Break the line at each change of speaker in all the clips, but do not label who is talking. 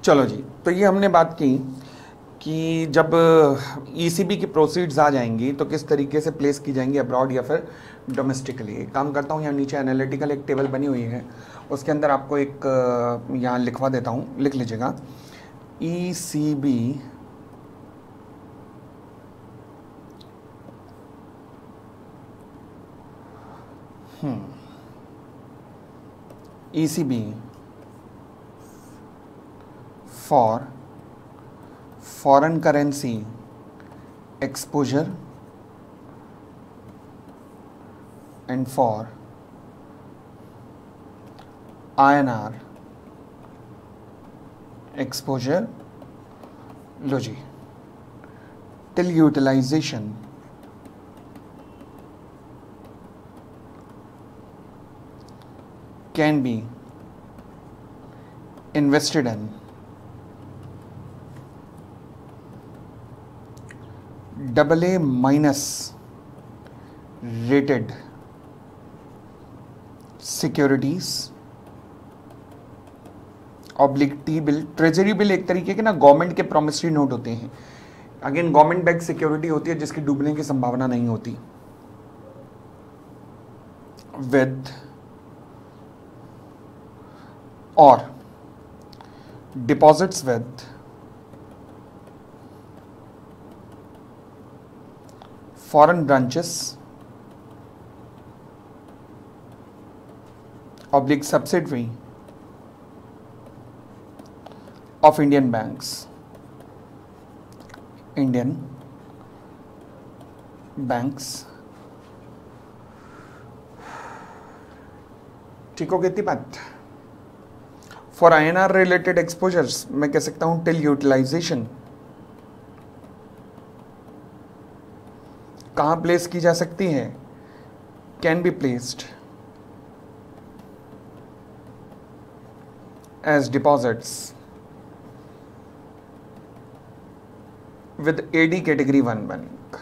चलो जी, तो ये हमने बात की कि जब ईसीबी की प्रोसीड्स आ जाएंगी तो किस तरीके से प्लेस की जाएंगी अब्रॉड या फिर डोमेस्टिकली। एक काम करता हूँ, यहाँ नीचे एनालिटिकल एक टेबल बनी हुई है, उसके अंदर आपको एक यहाँ लिखवा देता हूँ, लिख लीजिएगा ECB ECB for foreign currency exposure and for INR exposure, लो जी, till utilization can be invested in AA minus rated securities ऑब्लिक टी बिल। ट्रेजरी बिल एक तरीके के ना गवर्नमेंट के प्रॉमिसरी नोट होते हैं। अगेन गवर्नमेंट बैक सिक्योरिटी होती है जिसकी डूबने की संभावना नहीं होती। विद और deposits with foreign branches oblique subsidiary of Indian banks, Indian banks। ठीक हो गई थी बात। फॉर INR रिलेटेड एक्सपोजर्स मैं कह सकता हूं टिल यूटिलाइजेशन। कहां प्लेस की जा सकती है? Can be placed as deposits with AD category 1 bank,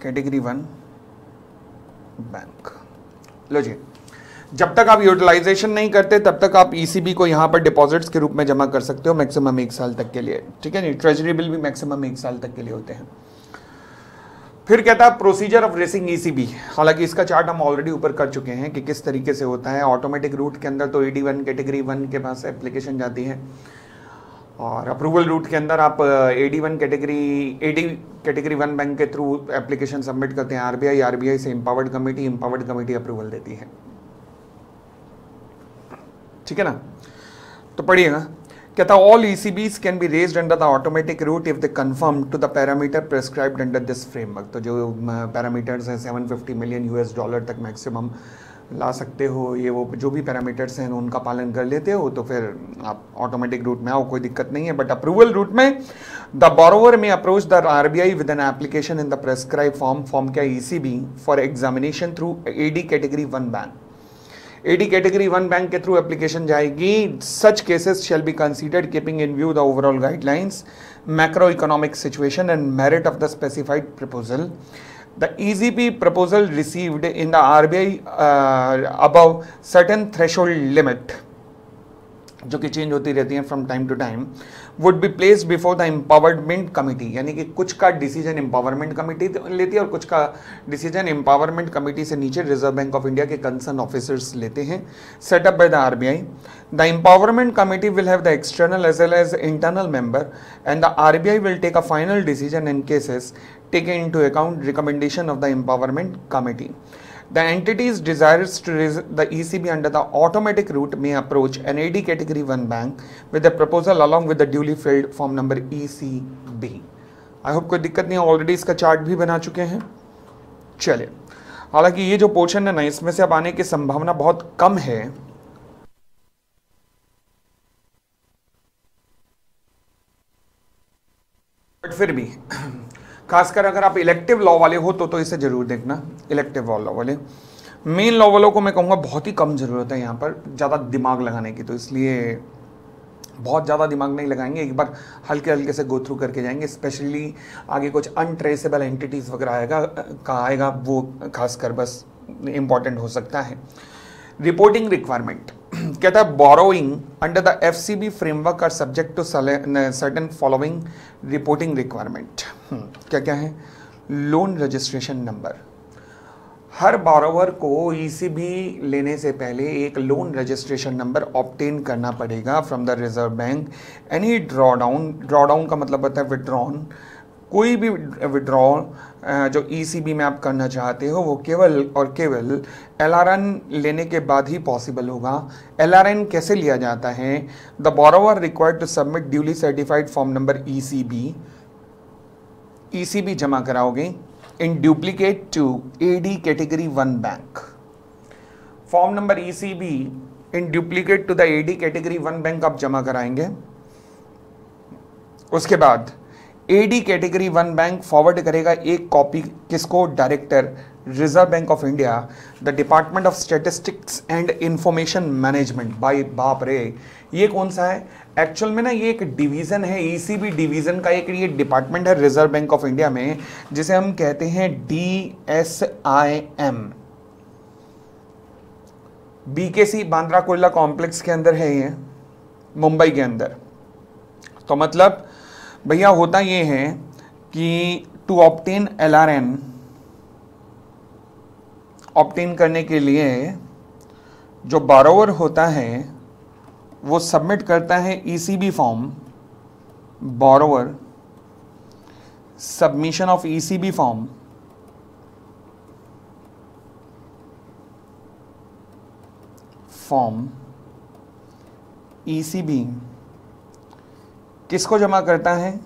category 1 bank. लो जी, जब तक आप यूटिलाइजेशन नहीं करते तब तक आप ईसीबी को यहां पर डिपॉजिट्स के रूप में जमा कर सकते हो मैक्सिमम 1 साल तक के लिए। ठीक है नहीं, ट्रेजरी बिल भी मैक्सिमम 1 साल तक के लिए होते हैं। फिर कहता है प्रोसीजर ऑफ रेसिंग ईसीबी। हालांकि इसका चार्ट हम ऑलरेडी ऊपर कर चुके हैं कि किस तरीके से होता है। ऑटोमेटिक रूट के अंदर तो AD1 कैटेगरी 1 के पास एप्लीकेशन जाती है, और अप्रूवल रूट के अंदर आप AD कैटेगरी 1 बैंक के थ्रू एप्लीकेशन सबमिट करते हैं RBI से इम्पावर्ड कमेटी अप्रूवल देती है। ठीक है ना, तो पढ़िएगा। कहता all ECBs can be raised under the automatic route if they conform to the parameter prescribed under this framework. तो जो पैरामीटर्स हैं $750 मिलियन तक मैक्सिमम ला सकते हो, ये वो जो भी पैरामीटर्स हैं उनका पालन कर लेते हो तो फिर आप ऑटोमेटिक रूट में आओ, कोई दिक्कत नहीं है। बट अप्रूवल रूट में द बोरोवर में approach the RBI with an application in the prescribe form क्या ECB for examination through AD category 1 bank. AD category 1 bank के थ्रू एप्लीकेशन जाएगी। Such cases shall be considered keeping in view the overall guidelines, macro economic situation and merit of the specified proposal. The ECB proposal received in the RBI above certain threshold limit, जो कि change होती रहती है from time to time, would be placed before the empowerment committee. यानी कि कुछ का decision empowerment committee लेती है और कुछ का डिसीजन एम्पावरमेंट कमिटी से नीचे रिजर्व बैंक ऑफ इंडिया के कंसर्न ऑफिसर्स लेते हैं, setup by the RBI। The empowerment committee will have the external as well as internal member and the RBI will take a final decision in cases taken into account recommendation of the empowerment committee. The entities desires to raise the ECB under the automatic route may approach an AD category 1 bank with a proposal along with the duly filled form number ECB. I hope कोई दिक्कत नहीं है, already इसका chart भी बना चुके हैं। चलिए, हालांकि ये जो पोर्शन है ना, इसमें से अब आने की संभावना बहुत कम है। बट फिर भी खासकर अगर आप इलेक्टिव लॉ वाले हो तो इसे जरूर देखना। इलेक्टिव लॉ वाले, मेन लॉ वालों को मैं कहूँगा बहुत ही कम ज़रूरत है यहाँ पर ज़्यादा दिमाग लगाने की, तो इसलिए बहुत ज़्यादा दिमाग नहीं लगाएंगे, एक बार हल्के हल्के से गो थ्रू करके जाएंगे। स्पेशली आगे कुछ अनट्रेसेबल एंटिटीज़ वगैरह आएगा वो खासकर बस इम्पॉर्टेंट हो सकता है। रिपोर्टिंग रिक्वायरमेंट, कहता है borrowing under the FCB framework are subject to certain following reporting requirement. क्या क्या है? Loan registration number. हर बोरोवर को ईसीबी लेने से पहले एक लोन रजिस्ट्रेशन नंबर ऑब्टेन करना पड़ेगा from the reserve bank. Any drawdown का मतलब होता है विड्रॉन। कोई भी विड्रॉ जो ईसीबी में आप करना चाहते हो वो केवल और केवल एलआरएन लेने के बाद ही पॉसिबल होगा। एलआरएन कैसे लिया जाता है? The borrower required to submit duly certified form number ECB जमा कराओगे in duplicate to AD category 1 bank. Form number ECB in duplicate to the AD category 1 bank आप जमा कराएंगे। उसके बाद एडी कैटेगरी 1 बैंक फॉरवर्ड करेगा एक कॉपी किसको? Director reserve bank of India, the department of statistics and information management. भाई बाप रे, ये कौन सा है? एक्चुअल में ना ये एक डिवीजन है, ईसीबी डिवीजन का एक ये डिपार्टमेंट है रिजर्व बैंक ऑफ इंडिया में, जिसे हम कहते हैं DSIM। BKC Bandra Kurla complex के अंदर है ये, मुंबई के अंदर। तो मतलब भैया होता ये है कि टू ऑब्टेन एलआरएन, ऑब्टेन करने के लिए जो बोरोवर होता है वो सबमिट करता है ECB form. Borrower submission of ECB form ECB किसको जमा करता है?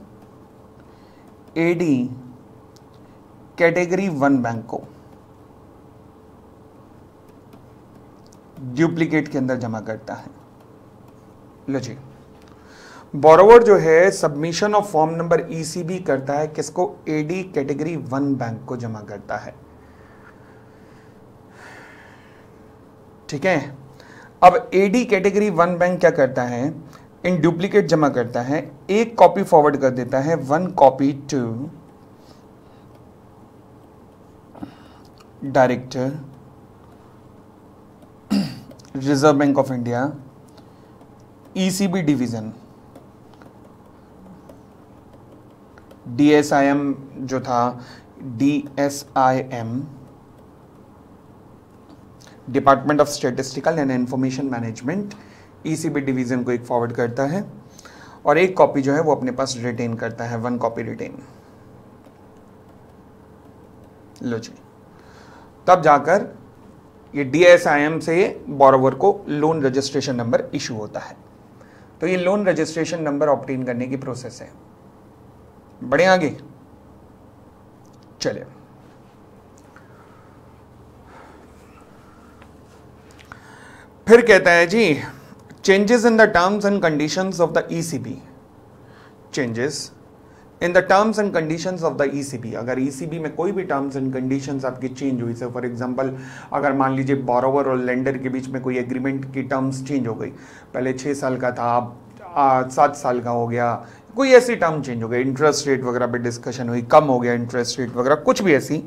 एडी कैटेगरी 1 बैंक को डुप्लीकेट के अंदर जमा करता है। लो जी, बोरोवर जो है submission of form number ECB करता है किसको? एडी कैटेगरी 1 बैंक को जमा करता है। ठीक है। अब एडी कैटेगरी 1 बैंक क्या करता है? इन डुप्लीकेट जमा करता है, एक कॉपी फॉरवर्ड कर देता है, 1 copy to director reserve bank of India ECB division. DSIM जो था DSIM department of statistical and information management, ECB division को एक फॉरवर्ड करता है और एक कॉपी जो है वो अपने पास रिटेन करता है, 1 कॉपी रिटेन। लो जी, तब जाकर ये DSIM से बोरोवर को लोन रजिस्ट्रेशन नंबर इशू होता है। तो ये लोन रजिस्ट्रेशन नंबर ऑब्टेन करने की प्रोसेस है। बढ़े आगे चलिए। फिर कहता है जी changes in the terms and conditions of the ECB. Changes in the terms and conditions of the ECB. अगर ईसीबी में कोई भी टर्म्स एंड कंडीशंस आपकी चेंज हुई, से फॉर एग्जांपल अगर मान लीजिए बोरोवर और लेंडर के बीच में कोई एग्रीमेंट की टर्म्स चेंज हो गई, पहले 6 साल का था अब 7 साल का हो गया, कोई ऐसी टर्म चेंज हो गई, इंटरेस्ट रेट वगैरह पे डिस्कशन हुई, कम हो गया इंटरेस्ट रेट वगैरह, कुछ भी ऐसी,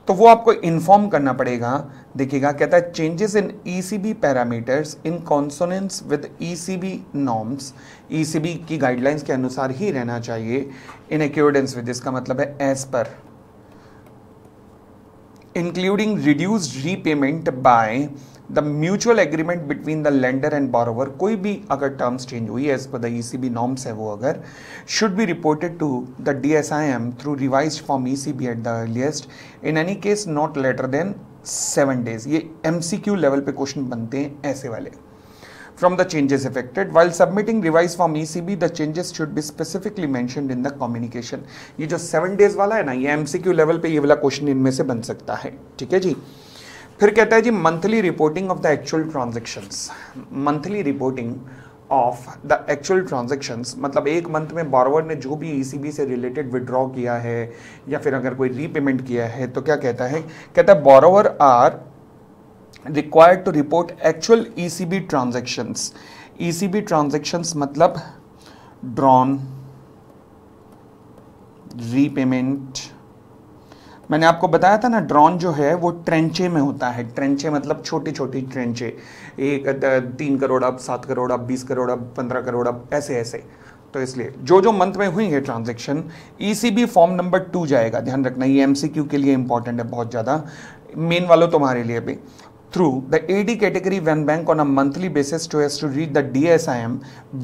तो वो आपको इन्फॉर्म करना पड़ेगा। देखिएगा कहता है changes in ECB parameters in consonance with ECB norms. ECB की गाइडलाइंस के अनुसार ही रहना चाहिए। इन अकॉर्डेंस विद, इसका मतलब है as per, including reduced repayment by the mutual agreement between the lender and borrower. कोई भी अगर टर्म्स चेंज हुई as per the ECB norms है वो अगर should be reported to the DSIM through revised form ECB at the earliest, in any case not later than 7 days। ये MCQ level पे question बनते हैं ऐसे वाले। From the changes affected, while submitting revised form ECB, the changes should be specifically mentioned in the communication। ये जो 7 days वाला है ना, ये MCQ लेवल पे ये वाला क्वेश्चन इनमें से बन सकता है। ठीक है जी। फिर कहता है जी monthly reporting of the actual transactions. Monthly reporting of the actual transactions मतलब एक मंथ में बोरोवर ने जो भी ईसीबी से रिलेटेड विड्रॉ किया है या फिर अगर कोई रीपेमेंट किया है तो क्या कहता है? कहता है borrower are required to report actual ECB transactions. ECB transactions मतलब ड्रॉन, रीपेमेंट, मैंने आपको बताया था ना, ड्रोन जो है वो ट्रेंचे में होता है। ट्रेंचे मतलब छोटी छोटी ट्रेंचे, 3 करोड़ अब, 7 करोड़ अब, 20 करोड़ अब, 15 करोड़ अब, ऐसे ऐसे। तो इसलिए जो जो मंथ में हुई है ट्रांजेक्शन, ईसीबी फॉर्म नंबर 2 जाएगा। ध्यान रखना, ये एमसीक्यू के लिए इंपॉर्टेंट है बहुत ज़्यादा, मेन वालों तुम्हारे लिए भी। Through the AD category when bank on a monthly basis so as to reach the DSIM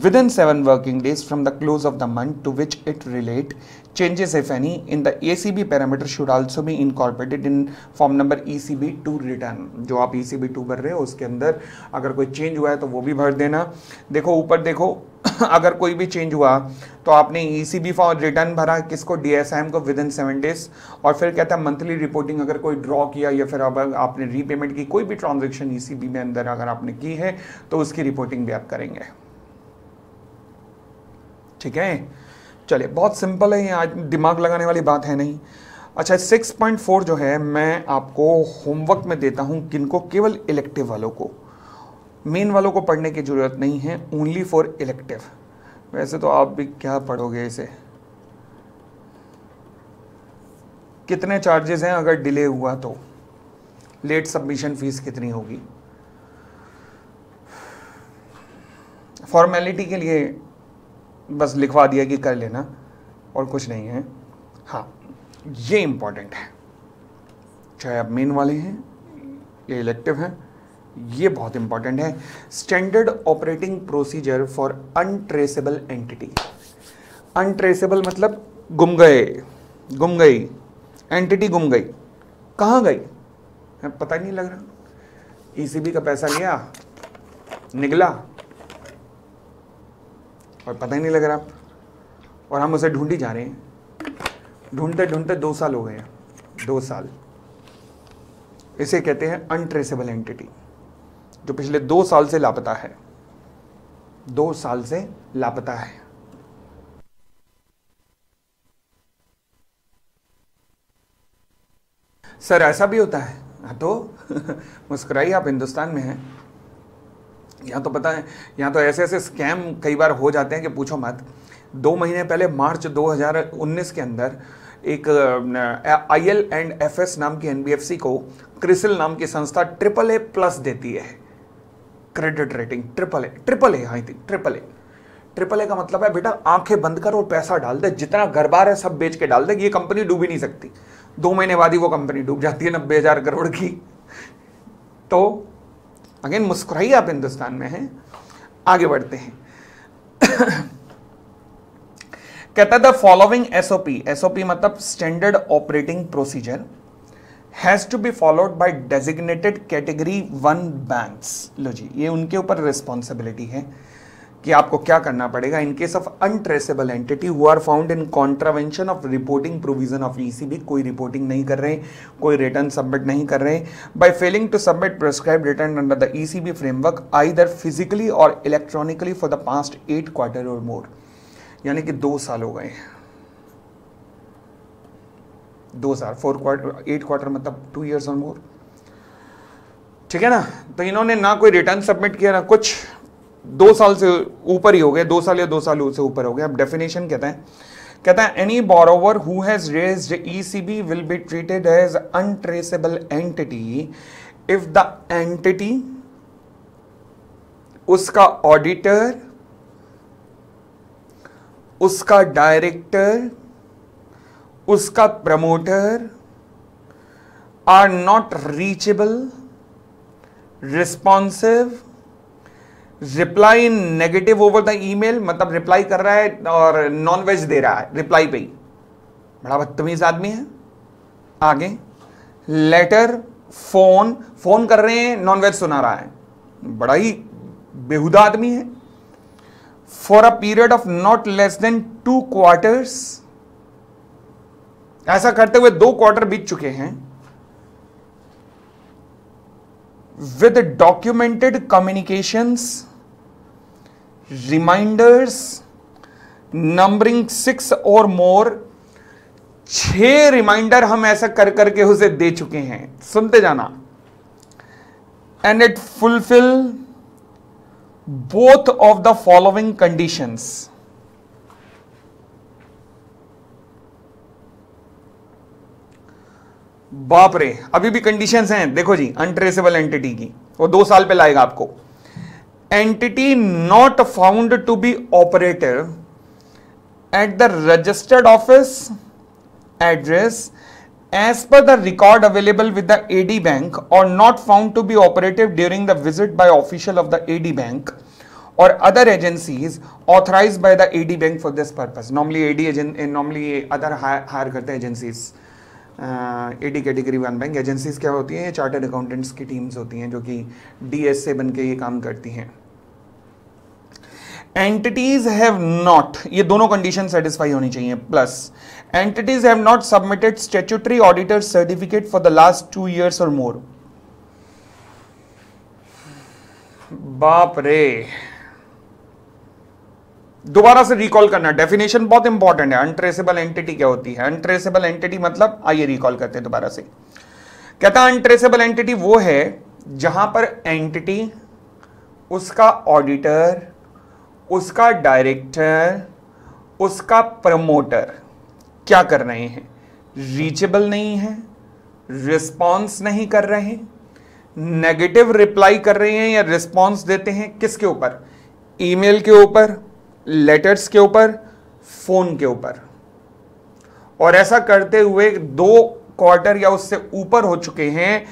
within 7 working days from the close of the month to which it relate. Changes if any in the ACB parameter should also be incorporated in form number ECB2 return. जो आप ECB2 भर रहे हो उसके अंदर अगर कोई change हुआ है तो वो भी भर देना। देखो ऊपर देखो अगर कोई भी चेंज हुआ तो आपने ECB फॉर रिटर्न भरा किसको, DSIM को विद इन 7 डेज। और फिर कहता है मंथली रिपोर्टिंग, अगर कोई ड्रॉ किया या फिर अब आपने रीपेमेंट की, कोई भी ट्रांजेक्शन ECB में अंदर अगर आपने की है तो उसकी रिपोर्टिंग भी आप करेंगे। ठीक है, चलिए बहुत सिंपल है ये, आज दिमाग लगाने वाली बात है नहीं। अच्छा 6.4 जो है मैं आपको होमवर्क में देता हूं, किनको, केवल इलेक्टिव वालों को, मेन वालों को पढ़ने की जरूरत नहीं है, ओनली फॉर इलेक्टिव। वैसे तो आप भी क्या पढ़ोगे इसे, कितने चार्जेस हैं अगर डिले हुआ तो, लेट सबमिशन फीस कितनी होगी, फॉर्मेलिटी के लिए बस लिखवा दिया कि कर लेना और कुछ नहीं है। हाँ ये इंपॉर्टेंट है, चाहे आप मेन वाले हैं या इलेक्टिव हैं, ये बहुत इंपॉर्टेंट है। Standard operating procedure for untraceable entity. Untraceable मतलब गुम गए, गुम गई एंटिटी, गुम गई, कहाँ गई पता ही नहीं लग रहा, ईसीबी का पैसा लिया निकला और पता ही नहीं लग रहा, और हम उसे ढूंढी जा रहे हैं, ढूंढते ढूंढते 2 साल हो गए, 2 साल। इसे कहते हैं अनट्रेसेबल एंटिटी, जो पिछले 2 साल से लापता है, 2 साल से लापता है। सर ऐसा भी होता है? हाँ तो मुस्कुराइए, आप हिंदुस्तान में हैं। यहाँ तो पता है, यहाँ तो ऐसे ऐसे स्कैम कई बार हो जाते हैं कि पूछो मत। 2 महीने पहले मार्च 2019 के अंदर एक IL&FS नाम की NBFC को क्रिसिल नाम की संस्था AAA+ देती है credit rating, triple A I think, triple A का मतलब है बेटा आंखें बंद कर और पैसा डाल दे, जितना घर बार है सब बेच के डाल दे, ये कंपनी डूब ही नहीं सकती। 2 महीने बाद ही वो कंपनी डूब जाती है 90,000 करोड़ की। तो अगेन मुस्कुराइए, आप हिंदुस्तान में हैं। आगे बढ़ते हैं। कहता है द फॉलोइंग एसओपी मतलब standard operating procedure has to be followed by designated category 1 banks. लो जी, ये उनके ऊपर रिस्पॉन्सिबिलिटी है कि आपको क्या करना पड़ेगा in case of untraceable entity who are found in contravention of reporting provision of ECB. कोई रिपोर्टिंग नहीं कर रहे, कोई रिटर्न सबमिट नहीं कर रहे, by failing to submit prescribed return under the ECB framework either physically or electronically for the past 8 quarter or more. यानी कि 2 साल हो गए, 2 साल, 8 क्वार्टर मतलब 2 years और मोर। ठीक है ना, तो इन्होंने ना कोई रिटर्न सबमिट किया ना कुछ, 2 साल से ऊपर ही हो गए, 2 साल या 2 साल से ऊपर हो गए। अब डेफिनेशन कहता है any borrower who has raised ECB will be treated as untraceable entity if the entity, उसका ऑडिटर, उसका डायरेक्टर, उसका promoter are not reachable, responsive, reply in negative over the email, मतलब रिप्लाई कर रहा है और नॉन वेज दे रहा है रिप्लाई पे ही, बड़ा बदतमीज आदमी है। आगे लेटर, फोन कर रहे हैं, नॉन वेज सुना रहा है, बड़ा ही बेहुदा आदमी है। For a period of not less than 2 quarters, ऐसा करते हुए 2 क्वार्टर बीत चुके हैं। With documented communications, reminders numbering 6 और मोर। 6 रिमाइंडर हम ऐसा कर करके उसे दे चुके हैं, सुनते जाना। And it fulfil both of the following conditions. बाप रे, अभी भी कंडीशंस हैं, देखो जी, अनट्रेसेबल एंटिटी की, वो 2 साल पे लाएगा आपको। Entity not found to be operative at the registered office address as per the record available with the AD bank or not found to be operative during the visit by official of the AD bank or other agencies authorized by the AD bank for this purpose. Normally other hire करते हैं agencies, AD category 1 bank agencies क्या होती हैं, chartered accountants की teams होती हैं जो कि DS से बन के ये काम करती हैं। एंटिटीज हैव नॉट, ये दोनों कंडीशन सेटिस्फाई होनी चाहिए, plus entities have not submitted statutory auditor certificate for the last 2 years और मोर। बाप रे, दोबारा से रिकॉल करना, डेफिनेशन बहुत इंपॉर्टेंट है। अनट्रेसेबल एंटिटी क्या होती है? अनट्रेसेबल एंटिटी मतलब, आइए रिकॉल करते हैं दोबारा से। कहता है अनट्रेसेबल एंटिटी वो है जहां पर एंटिटी, उसका ऑडिटर, उसका डायरेक्टर, उसका प्रमोटर क्या कर रहे हैं? रीचेबल नहीं है, रिस्पॉन्स नहीं कर रहे, नेगेटिव रिप्लाई कर रहे हैं या रिस्पॉन्स देते हैं किसके ऊपर? ईमेल के ऊपर, लेटर्स के ऊपर, फोन के ऊपर। और ऐसा करते हुए 2 क्वार्टर या उससे ऊपर हो चुके हैं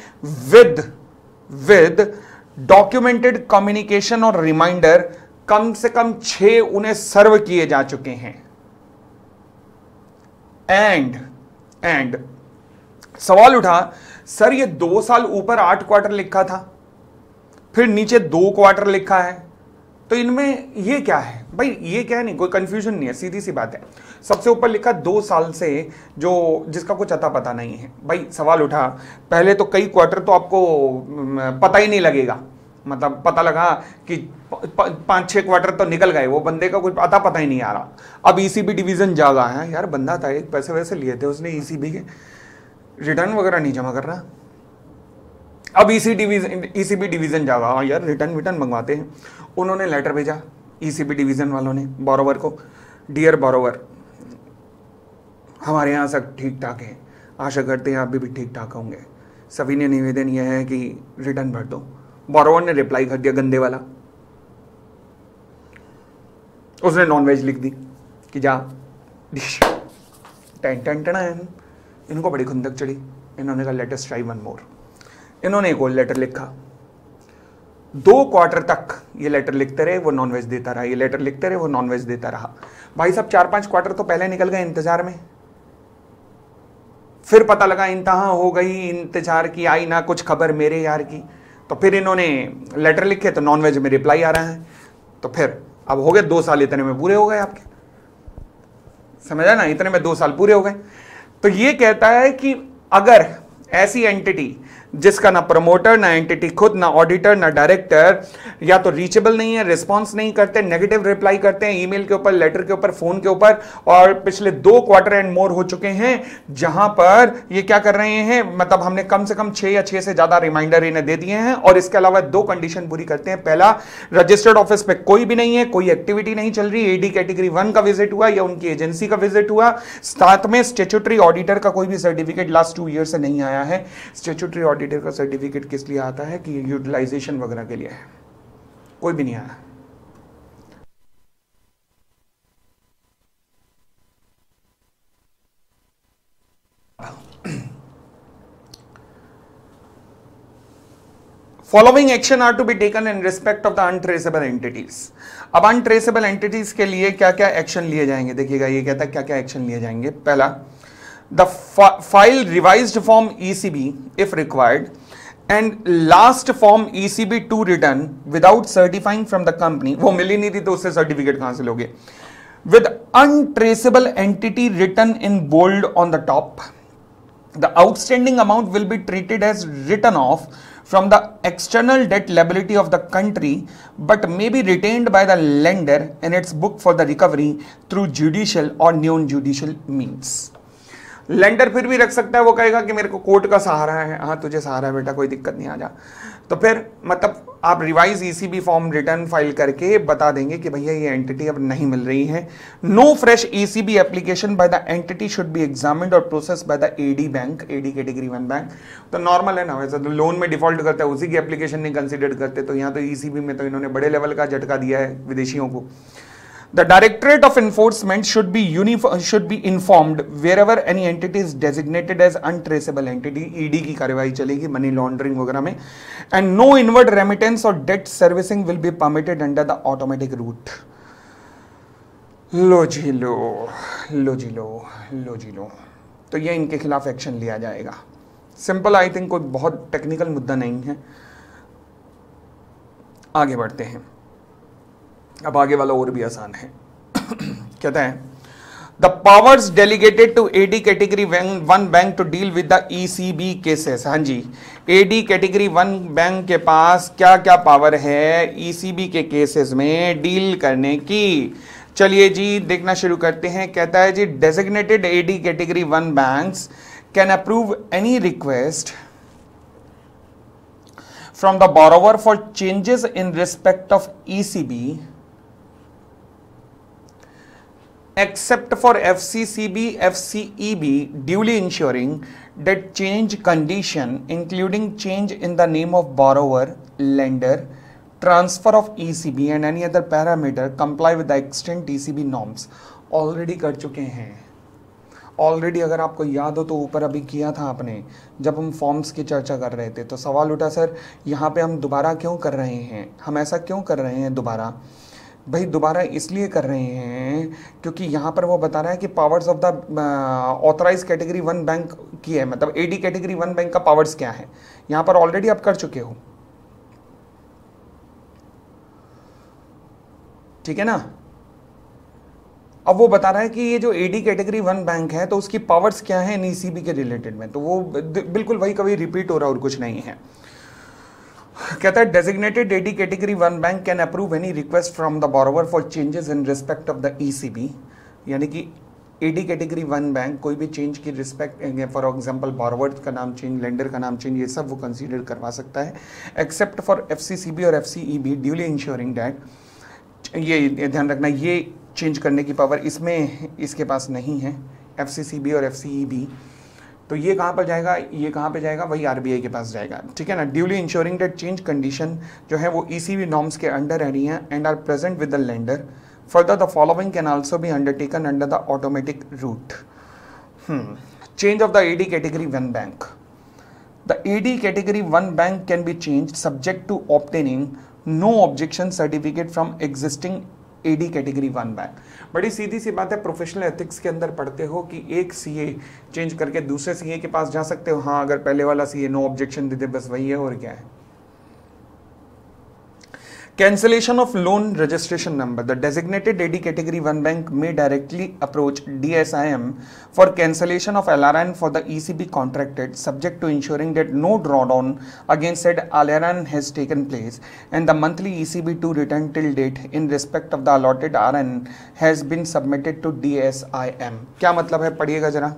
विद डॉक्यूमेंटेड कम्युनिकेशन और रिमाइंडर, कम से कम 6 उन्हें सर्व किए जा चुके हैं। एंड सवाल उठा, सर ये 2 साल ऊपर 8 क्वार्टर लिखा था, फिर नीचे 2 क्वार्टर लिखा है, तो इनमें ये क्या है? भाई ये क्या है, नहीं कोई कंफ्यूजन नहीं है, सीधी सी बात है। सबसे ऊपर लिखा 2 साल से, जो जिसका कुछ अता पता नहीं है। भाई सवाल उठा, पहले तो कई क्वार्टर तो आपको पता ही नहीं लगेगा, मतलब पता लगा कि 5-6 क्वार्टर तो निकल गए, वो बंदे का कुछ अता पता ही नहीं आ रहा। अब ईसीबी डिवीजन जागा है, यार बंदा था, एक पैसे वैसे लिए थे उसने ईसीबी के, रिटर्न वगैरह नहीं जमा कर रहा। अब ईसीबी डिवीजन जागा, हाँ यार रिटर्न मंगवाते हैं। उन्होंने लेटर भेजा ईसीबी डिवीजन वालों ने बोरोवर को, डियर बोरोवर, हमारे यहाँ सब ठीक ठाक है, आशा करते हैं आप भी ठीक ठाक होंगे, सभी ने निवेदन यह है कि रिटर्न भर दो। बोरोवर ने रिप्लाई कर दिया गंदे वाला, उसने नॉनवेज लिख दी कि जा डिश टन। इनको बड़ी खुंदक चढ़ी, इन्होंने कहा let us try one more. इन्होंने एक और लेटर लिखा, 2 क्वार्टर तक ये लेटर लिखते रहे, वो नॉनवेज देता रहा, ये लेटर लिखते रहे, वो नॉनवेज देता रहा। भाई साहब 4-5 क्वार्टर तो पहले निकल गए इंतजार में, फिर पता लगा इंतहा हो गई, इंतजार की आई ना कुछ खबर मेरे यार की, तो फिर इन्होंने लेटर लिखे तो नॉनवेज में रिप्लाई आ रहा है, तो फिर अब हो गए 2 साल, इतने में पूरे हो गए आपके, समझा ना, इतने में 2 साल पूरे हो गए। तो ये कहता है कि अगर ऐसी एंटिटी जिसका ना प्रमोटर, ना एंटिटी खुद, ना ऑडिटर, ना डायरेक्टर, या तो रीचेबल नहीं है, रिस्पॉन्स नहीं करते, नेगेटिव रिप्लाई करते हैं ईमेल के ऊपर, लेटर के ऊपर, फोन के ऊपर, और पिछले 2 क्वार्टर एंड मोर हो चुके हैं जहां पर ये क्या कर रहे हैं, मतलब हमने कम से कम 6 या 6 से ज्यादा रिमाइंडर इन्हें दे दिए हैं, और इसके अलावा 2 कंडीशन पूरी करते हैं। पहला, रजिस्टर्ड ऑफिस पे कोई भी नहीं है, कोई एक्टिविटी नहीं चल रही, एडी कैटेगरी 1 का विजिट हुआ या उनकी एजेंसी का विजिट हुआ, साथ में स्टैट्यूटरी ऑडिटर का कोई भी सर्टिफिकेट लास्ट 2 ईयर से नहीं आया है। स्टैट्यूटरी ऑडिटर का सर्टिफिकेट किस लिए आता है? कि यूटिलाइजेशन वगैरह के लिए है, कोई भी नहीं आया। Following action are to be taken in respect of the untraceable entities. अब अनट्रेसेबल एंटिटीज के लिए क्या क्या एक्शन लिए जाएंगे, देखिएगा ये कहता है क्या क्या एक्शन लिए जाएंगे। पहला, the file revised form ECB if required and last form ECB to return without certifying from the company, वो मिली नहीं थी तो उससे सर्टिफिकेट कहां से लोगे, with untraceable entity return in bold on the top, the outstanding amount will be treated as return of from the external debt liability of the country but may be retained by the lender in its book for the recovery through judicial or non-judicial means। Lender फिर भी रख सकता है, वो कहेगा कि मेरे को कोर्ट का सहारा है, हाँ तुझे सहारा है बेटा, कोई दिक्कत नहीं, आ जा। तो फिर मतलब आप revise ECB form return file करके बता देंगे कि भैया ये एंटिटी अब नहीं मिल रही है। No fresh ECB application by the entity should be examined or process by the AD bank, AD category 1 bank. तो नॉर्मल है ना, वैसे तो लोन में डिफॉल्ट करता है उसी की एप्लीकेशन नहीं कंसिडर करते, तो यहाँ तो ईसीबी में तो इन्होंने बड़े लेवल का झटका दिया है विदेशियों को। The Directorate of Enforcement should be informed wherever any entity is designated as untraceable entity, ED की कार्यवाही चलेगी मनी लॉन्ड्रिंग वगैरह में, and no inward remittance or debt servicing will be permitted under the automatic route। लो जी लो, लो जी लो, लो जी लो, तो ये इनके खिलाफ action लिया जाएगा। सिंपल, आई थिंक कोई बहुत टेक्निकल मुद्दा नहीं है। आगे बढ़ते हैं, अब आगे वाला और भी आसान है। कहता है the powers delegated to AD category 1 bank to deal with the ECB cases. हाँ जी, एडी कैटेगरी 1 बैंक के पास क्या क्या पावर है ईसीबी के केसेस में डील करने की। चलिए जी देखना शुरू करते हैं। कहता है जी designated AD category 1 banks can approve any request from the borrower for changes in respect of ECB except for FCCB, FCEB, duly ensuring that change condition including change in the name of borrower, lender, transfer of ECB and any other parameter comply with the extant ECB norms। Already कर चुके हैं, already अगर आपको याद हो तो ऊपर अभी किया था आपने जब हम फॉर्म्स की चर्चा कर रहे थे, तो सवाल उठा सर यहाँ पे हम दोबारा क्यों कर रहे हैं, हम ऐसा क्यों कर रहे हैं दोबारा। भाई दोबारा इसलिए कर रहे हैं क्योंकि यहाँ पर वो बता रहा है कि powers of the authorise category 1 bank की है, मतलब एडी कैटेगरी 1 बैंक का पावर्स क्या है। यहाँ पर ऑलरेडी आप कर चुके हो, ठीक है ना। अब वो बता रहा है कि ये जो एडी कैटेगरी 1 बैंक है तो उसकी पावर्स क्या है ईसीबी के रिलेटेड में, तो वो बिल्कुल वही कभी रिपीट हो रहा और कुछ नहीं है। कहता है designated AD category 1 bank can approve any request from the borrower for changes in respect of the ECB, यानी कि एडी कैटेगरी 1 बैंक कोई भी चेंज की रिस्पेक्ट, फॉर एग्जांपल बोरोवर का नाम चेंज, लेंडर का नाम चेंज, ये सब वो कंसीडर करवा सकता है, एक्सेप्ट फॉर एफसीसीबी और एफसीईबी ड्यूली इंश्योरिंग दैट, ये ध्यान रखना ये चेंज करने की पावर इसमें इसके पास नहीं है, एफसीसीबी और एफसीईबी। तो ये कहाँ पर जाएगा, ये कहाँ पे जाएगा, वही आरबीआई के पास जाएगा, ठीक है ना। Duly ensuring that change condition जो है वो ईसीबी नॉर्म्स के अंडर रह रही हैं and are present with the lender. Further the following can also be undertaken under the automatic route. Change of the AD category 1 bank. The AD category 1 bank can be changed subject to obtaining no objection certificate from existing AD category 1 bank. बड़ी सीधी सी बात है, professional ethics के अंदर पढ़ते हो कि एक सीए चेंज करके दूसरे सीए के पास जा सकते हो। हाँ, अगर पहले वाला सीए नो ऑब्जेक्शन दे दे, बस वही है और क्या है। Cancellation of loan registration number. The designated AD category 1 bank may directly approach DSIM for cancellation of LRN for the ECB contracted, subject to ensuring that no drawdown against said LRN has taken place and the monthly ECB2 return till date in respect of the allotted RN has been submitted to DSIM। क्या मतलब है, पढ़िएगा जरा।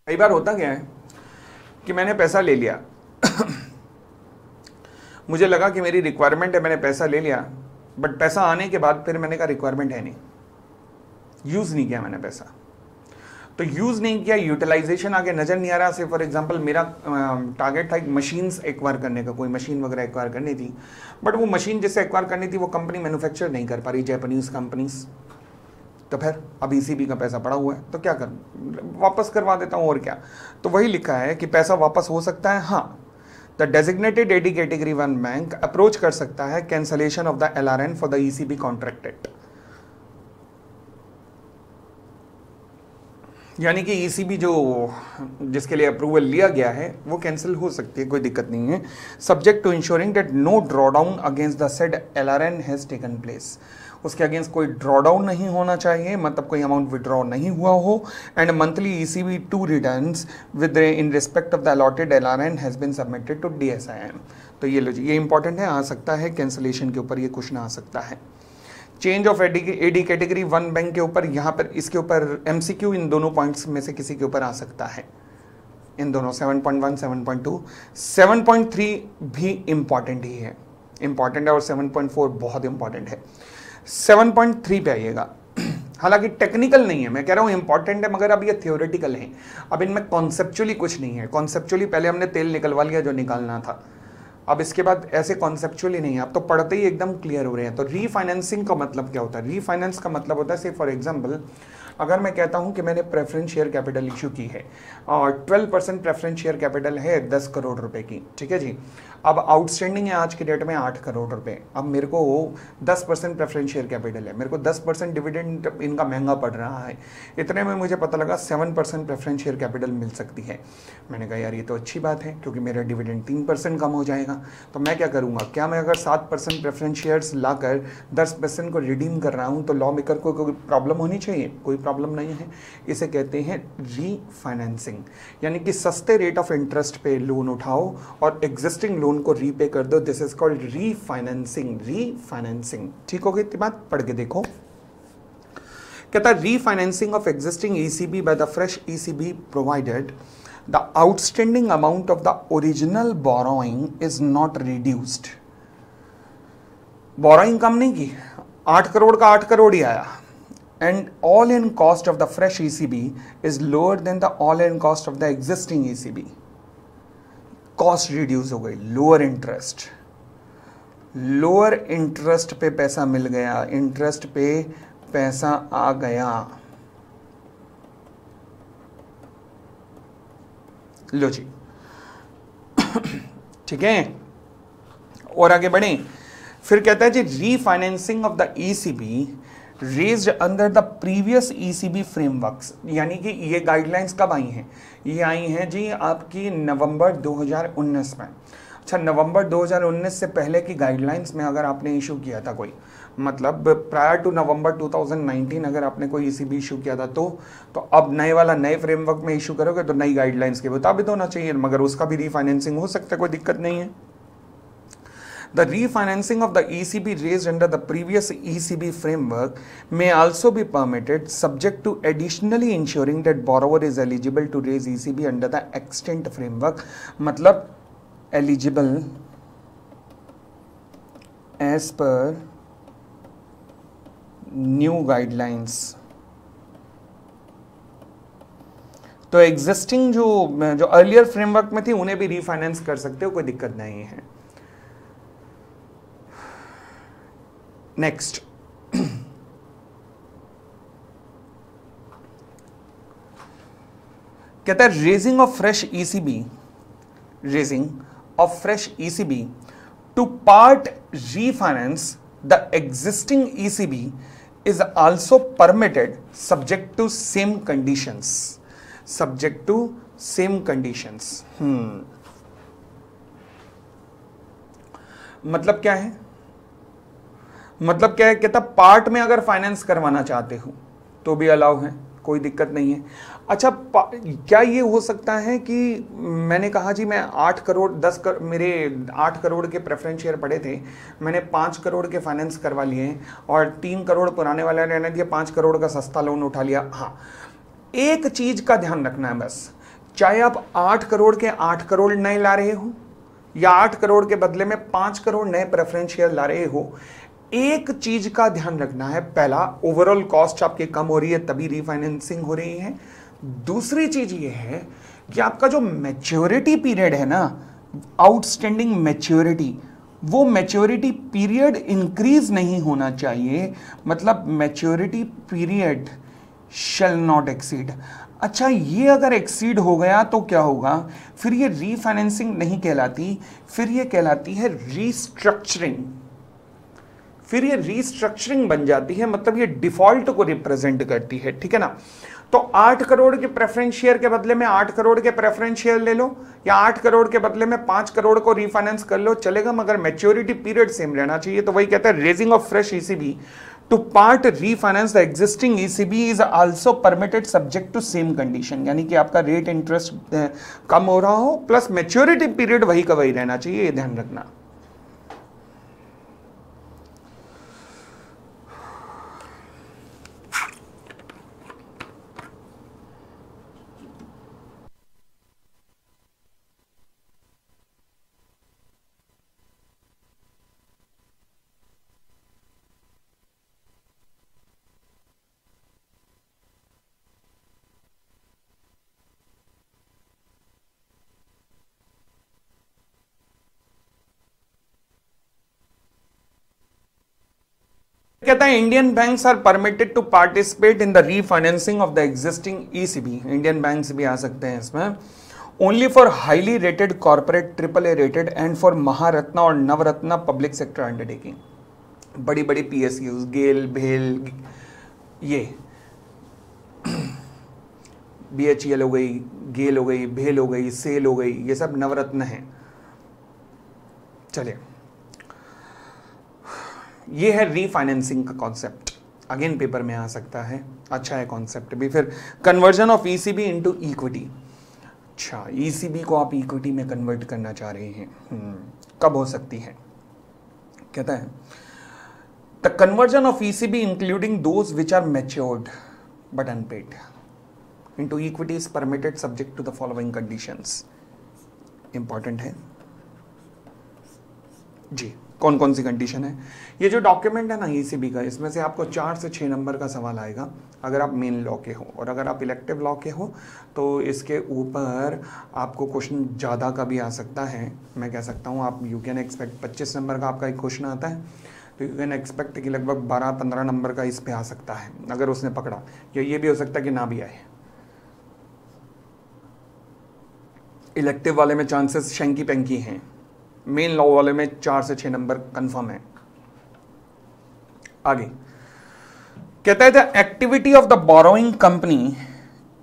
कई बार होता क्या है कि मैंने पैसा ले लिया मुझे लगा कि मेरी रिक्वायरमेंट है, मैंने पैसा ले लिया, बट पैसा आने के बाद फिर मैंने कहा रिक्वायरमेंट है नहीं, यूज नहीं किया मैंने पैसा। तो यूज नहीं किया, यूटिलाइजेशन आगे नजर नहीं आ रहा। से फॉर एग्जांपल मेरा टारगेट था एक मशीन्स एक्वायर करने का, कोई मशीन वगैरह एक्वायर करनी थी, बट वो मशीन जिससे एक्वायर करनी थी वो कंपनी मैन्युफैक्चर नहीं कर पा रही, जापानीज कंपनीज। तो फिर अब ईसीबी का पैसा पड़ा हुआ है, तो क्या करूं, वापस करवा देता हूं और क्या। तो वही लिखा है कि पैसा वापस हो सकता है। हाँ, the designated AD category 1 bank approach कर सकता है cancellation of the LRN for the ECB contracted, यानी कि ईसीबी जो जिसके लिए अप्रूवल लिया गया है वो कैंसिल हो सकती है, कोई दिक्कत नहीं है, subject to ensuring that no drawdown against the said LRN has taken place. उसके अगेंस्ट कोई ड्रॉडाउन नहीं होना चाहिए, मतलब कोई अमाउंट विड्रॉ नहीं हुआ हो, and monthly ECB2 returns with in respect of the allotted LRN has been submitted to DSIM। तो ये लो जी, ये इंपॉर्टेंट है, आ सकता है कैंसिलेशन के ऊपर ये क्वेश्चन आ सकता है। Change of AD category one bank के ऊपर, यहाँ पर इसके ऊपर एमसीक्यू इन दोनों पॉइंट्स में से किसी के ऊपर आ सकता है, इन दोनों 7.1 7.2 7.3 भी इंपॉर्टेंट ही है, इंपॉर्टेंट है, और 7.4 बहुत इंपॉर्टेंट है। 7.3 पे आइएगा, हालांकि टेक्निकल नहीं है, मैं कह रहा हूँ इंपॉर्टेंट है, मगर अब ये थियोरेटिकल है, अब इनमें कॉन्सेप्चुअली कुछ नहीं है। कॉन्सेप्चुअली पहले हमने तेल निकलवा लिया जो निकालना था, अब इसके बाद ऐसे कॉन्सेप्चुअली नहीं है, अब तो पढ़ते ही एकदम क्लियर हो रहे हैं। तो रीफाइनेंसिंग का मतलब क्या होता है? रीफाइनेंस का मतलब होता है, से फॉर एग्जांपल अगर मैं कहता हूं कि मैंने प्रेफरेंस शेयर कैपिटल इशू की है और 12% प्रेफरेंस शेयर कैपिटल है 10 करोड़ रुपए की, ठीक है जी, अब आउटस्टैंडिंग है आज की डेट में 8 करोड़ रुपए, अब मेरे को 10% प्रेफरेंस शेयर कैपिटल है, मेरे को 10% डिविडेंड इनका महंगा पड़ रहा है, इतने में मुझे पता लगा 7% प्रेफरेंस शेयर कैपिटल मिल सकती है। मैंने कहा यार ये तो अच्छी बात है, क्योंकि मेरा डिविडेंड 3% कम हो जाएगा। तो मैं क्या करूंगा, क्या मैं अगर 7% प्रेफरेंस शेयर्स लाकर 10% को रिडीम कर रहा हूं तो लॉ मेकर को कोई प्रॉब्लम होनी चाहिए? कोई प्रॉब्लम नहीं है। इसे कहते हैं रीफाइनेंसिंग, यानी कि सस्ते रेट ऑफ इंटरेस्ट पे लोन उठाओ और एग्जिस्टिंग लोन को रीपे कर दो। This is called refinancing. Refinancing, ठीक हो गई इतनी बात? पढ़ के देखो, कहता है refinancing of existing ECB by the fresh ECB provided the outstanding amount of the original borrowing is not reduced. Borrowing कम नहीं की, 8 करोड़ का 8 करोड़ ही आया, and all-in cost of the fresh ECB is lower than the all-in cost of the existing ECB. Cost reduce हो गई, lower interest, lower interest पे पैसा मिल गया, interest पे पैसा आ गया। लो जी ठीक है, और आगे बढ़े। फिर कहता है जी refinancing of the ECB raised under the previous ECB frameworks, यानी कि ये गाइडलाइंस कब आई हैं? ये आई हैं जी आपकी नवंबर 2019 में। अच्छा, नवंबर 2019 से पहले की गाइडलाइंस में अगर आपने इशू किया था कोई, मतलब प्रायर टू नवंबर 2019 अगर आपने कोई ईसीबी इशू किया था तो अब नए वाला नए फ्रेमवर्क में इशू करोगे तो नई गाइडलाइंस के मुताबिक होना चाहिए, मगर उसका भी रीफाइनेंसिंग हो सकता है, कोई दिक्कत नहीं है। The refinancing of the ECB raised under the previous ECB framework may also be permitted, subject to additionally ensuring that borrower is eligible to raise ECB under the extant framework. मतलब eligible as per new guidelines. तो existing जो earlier framework में थी उन्हें भी refinance कर सकते हो, कोई दिक्कत नहीं है। नेक्स्ट कहता है raising of fresh ECB to part refinance the existing ECB is also permitted subject to same conditions. मतलब क्या है? कहता पार्ट में अगर फाइनेंस करवाना चाहते हो तो भी अलाउ है, कोई दिक्कत नहीं है। अच्छा, क्या ये हो सकता है कि मैंने कहा जी मैं 8 करोड़ मेरे 8 करोड़ के प्रेफरेंस शेयर पड़े थे, मैंने 5 करोड़ के फाइनेंस करवा लिए और 3 करोड़ पुराने वाले रहने दिए, 5 करोड़ का सस्ता लोन उठा लिया। हाँ, एक चीज का ध्यान रखना है बस, चाहे आप 8 करोड़ के 8 करोड़ नए ला रहे हो या 8 करोड़ के बदले में 5 करोड़ नए प्रेफरेंस शेयर ला रहे हो, एक चीज का ध्यान रखना है, पहला ओवरऑल कॉस्ट आपकी कम हो रही है तभी रीफाइनेंसिंग हो रही है। दूसरी चीज ये है कि आपका जो मैच्योरिटी पीरियड है ना, आउटस्टैंडिंग मैच्योरिटी, वो मैच्योरिटी पीरियड इंक्रीज नहीं होना चाहिए, मतलब maturity period shall not exceed. अच्छा, ये अगर एक्सीड हो गया तो क्या होगा? फिर ये रीफाइनेंसिंग नहीं कहलाती, फिर ये कहलाती है रीस्ट्रक्चरिंग। फिर ये रीस्ट्रक्चरिंग बन जाती है, मतलब ये डिफॉल्ट को रिप्रेजेंट करती है, ठीक है ना। तो 8 करोड़ के प्रेफरेंस शेयर के बदले में 8 करोड़ के प्रेफरेंस शेयर ले लो या 8 करोड़ के बदले में 5 करोड़ को रीफाइनेंस कर लो, चलेगा, मगर मैच्योरिटी पीरियड सेम रहना चाहिए। तो वही कहता है raising of fresh ECB to part refinance the existing ECB is also permitted subject to same condition, यानी कि आपका रेट इंटरेस्ट कम हो रहा हो प्लस मैच्योरिटी पीरियड वही का वही रहना चाहिए, ये ध्यान रखना। कहता है Indian banks are permitted to participate in the refinancing of the existing ECB, Indian banks भी आ सकते हैं इसमें, only for highly rated corporate triple A rated and for Maharatna और नवरत्ना पब्लिक सेक्टर अंडरटेकिंग, बड़ी बड़ी पीएसयूज, गेल, भेल, ये बीएचईएल हो गई, गेल हो गई, भेल हो गई, सेल हो गई, ये सब नवरत्न है। चलिए, ये है रीफाइनेंसिंग का कॉन्सेप्ट, अगेन पेपर में आ सकता है, अच्छा है कॉन्सेप्ट भी। फिर conversion of ECB into equity, अच्छा ईसीबी को आप इक्विटी में कन्वर्ट करना चाह रहे हैं, कब हो सकती है? कहता है the conversion of ECB including those which are matured but unpaid into equity is permitted subject to the following conditions। Important है जी, कौन कौन सी कंडीशन है? ये जो डॉक्यूमेंट है ना ईसीबी का, इसमें से आपको 4 से 6 नंबर का सवाल आएगा अगर आप मेन लॉ के हो, और अगर आप इलेक्टिव लॉ के हो तो इसके ऊपर आपको क्वेश्चन ज़्यादा का भी आ सकता है। मैं कह सकता हूँ आप यू कैन एक्सपेक्ट 25 नंबर का आपका एक क्वेश्चन आता है, तो यू कैन एक्सपेक्ट कि लगभग 12-15 नंबर का इस पे आ सकता है अगर उसने पकड़ा, या ये भी हो सकता है कि ना भी आए। इलेक्टिव वाले में चांसेस शंकी पेंकी हैं, मेन लॉ वाले में 4 से 6 नंबर कंफर्म है। आगे कहता है the activity of the borrowing company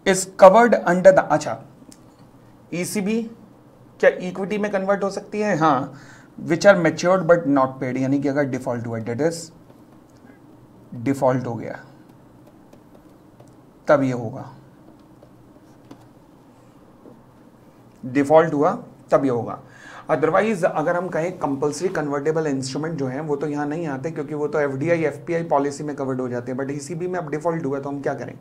is covered under the, अच्छा ईसीबी क्या इक्विटी में कन्वर्ट हो सकती है? हाँ, which are matured but not paid, यानी कि अगर डिफॉल्ट हुआ, डेट इज डिफॉल्ट हो गया तब ये होगा, डिफॉल्ट हुआ तब ये होगा। अदरवाइज अगर हम कहें कंपल्सरी कन्वर्टेबल इंस्ट्रूमेंट जो है वो तो यहाँ नहीं आते, क्योंकि वो तो एफडीआई एफपीआई पॉलिसी में कवर्ड हो जाते हैं, बट ईसीबी में अब डिफॉल्ट हुआ तो हम क्या करें?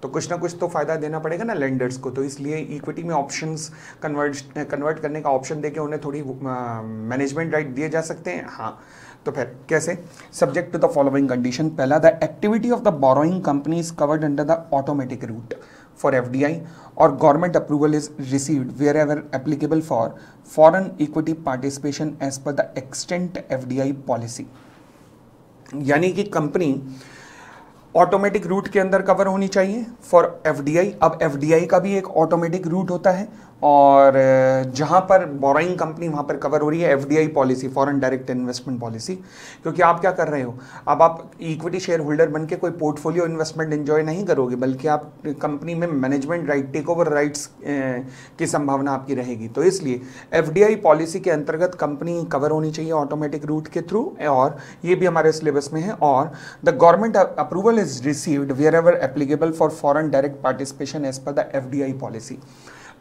तो कुछ ना कुछ तो फायदा देना पड़ेगा ना लेंडर्स को, तो इसलिए इक्विटी में ऑप्शंस कन्वर्ट करने का ऑप्शन देके उन्हें थोड़ी मैनेजमेंट राइट दिए जा सकते हैं। हाँ, तो फिर कैसे? Subject to the following condition. पहला, the activity of the borrowing company is covered under the automatic route for FDI or government approval is received wherever applicable for foreign equity participation as per the extent FDI policy। यानी कि company automatic route के अंदर cover होनी चाहिए for FDI. अब FDI का भी एक ऑटोमेटिक रूट होता है, और जहां पर बोरोइंग कंपनी वहां पर कवर हो रही है FDI policy, foreign direct investment policy. क्योंकि आप क्या कर रहे हो, अब आप इक्विटी शेयर होल्डर बन के कोई पोर्टफोलियो इन्वेस्टमेंट एंजॉय नहीं करोगे, बल्कि आप कंपनी में management right, take over rights की संभावना आपकी रहेगी। तो इसलिए एफडीआई पॉलिसी के अंतर्गत कंपनी कवर होनी चाहिए ऑटोमेटिक रूट के थ्रू, और ये भी हमारे सिलेबस में है। और the government approval is received where applicable for foreign direct participation as per the FDI policy.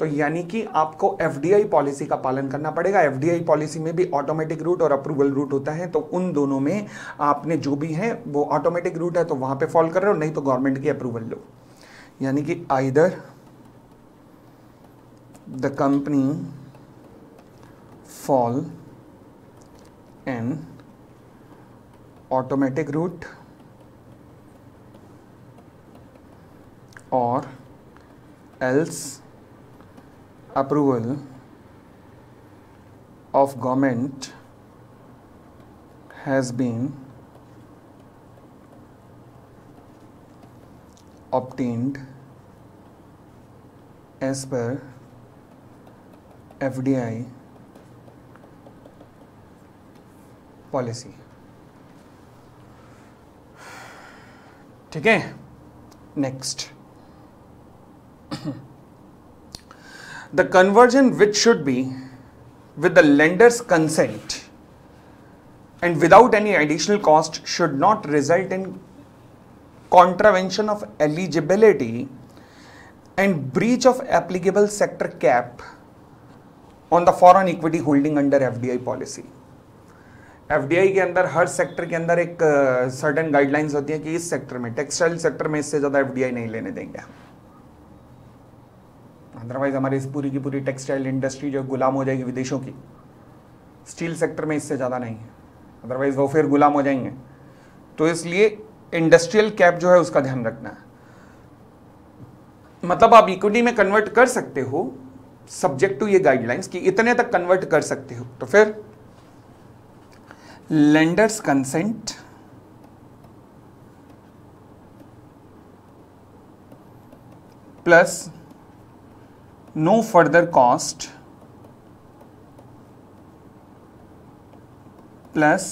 तो यानी कि आपको एफडीआई पॉलिसी का पालन करना पड़ेगा। एफडीआई पॉलिसी में भी ऑटोमेटिक रूट और अप्रूवल रूट होता है, तो उन दोनों में आपने जो भी है वो ऑटोमेटिक रूट है तो वहां पे फॉल कर रहे हो, नहीं तो गवर्नमेंट की अप्रूवल लो। यानी कि either the company fall in automatic route or else approval of government has been obtained as per FDI policy। ठीक है, next the conversion which should be with the lender's consent and without any additional cost should not result in contravention of eligibility and breach of applicable sector cap on the foreign equity holding under FDI policy। FDI के अंदर हर sector के अंदर एक certain guidelines होती है कि इस sector में, टेक्सटाइल सेक्टर में इससे ज्यादा एफडीआई नहीं लेने देंगे। अदरवाइज हमारी इस पूरी की पूरी टेक्सटाइल इंडस्ट्री जो गुलाम हो जाएगी विदेशों की। स्टील सेक्टर में इससे ज़्यादा नहीं है, अदरवाइज वो फिर गुलाम हो जाएंगे। तो इसलिए इंडस्ट्रियल कैप जो है उसका ध्यान रखना है। मतलब आप इक्विटी में कन्वर्ट कर सकते हो सब्जेक्ट टू ये गाइडलाइंस कि इतने तक कन्वर्ट कर सकते हो, तो फिर lenders consent plus no further cost plus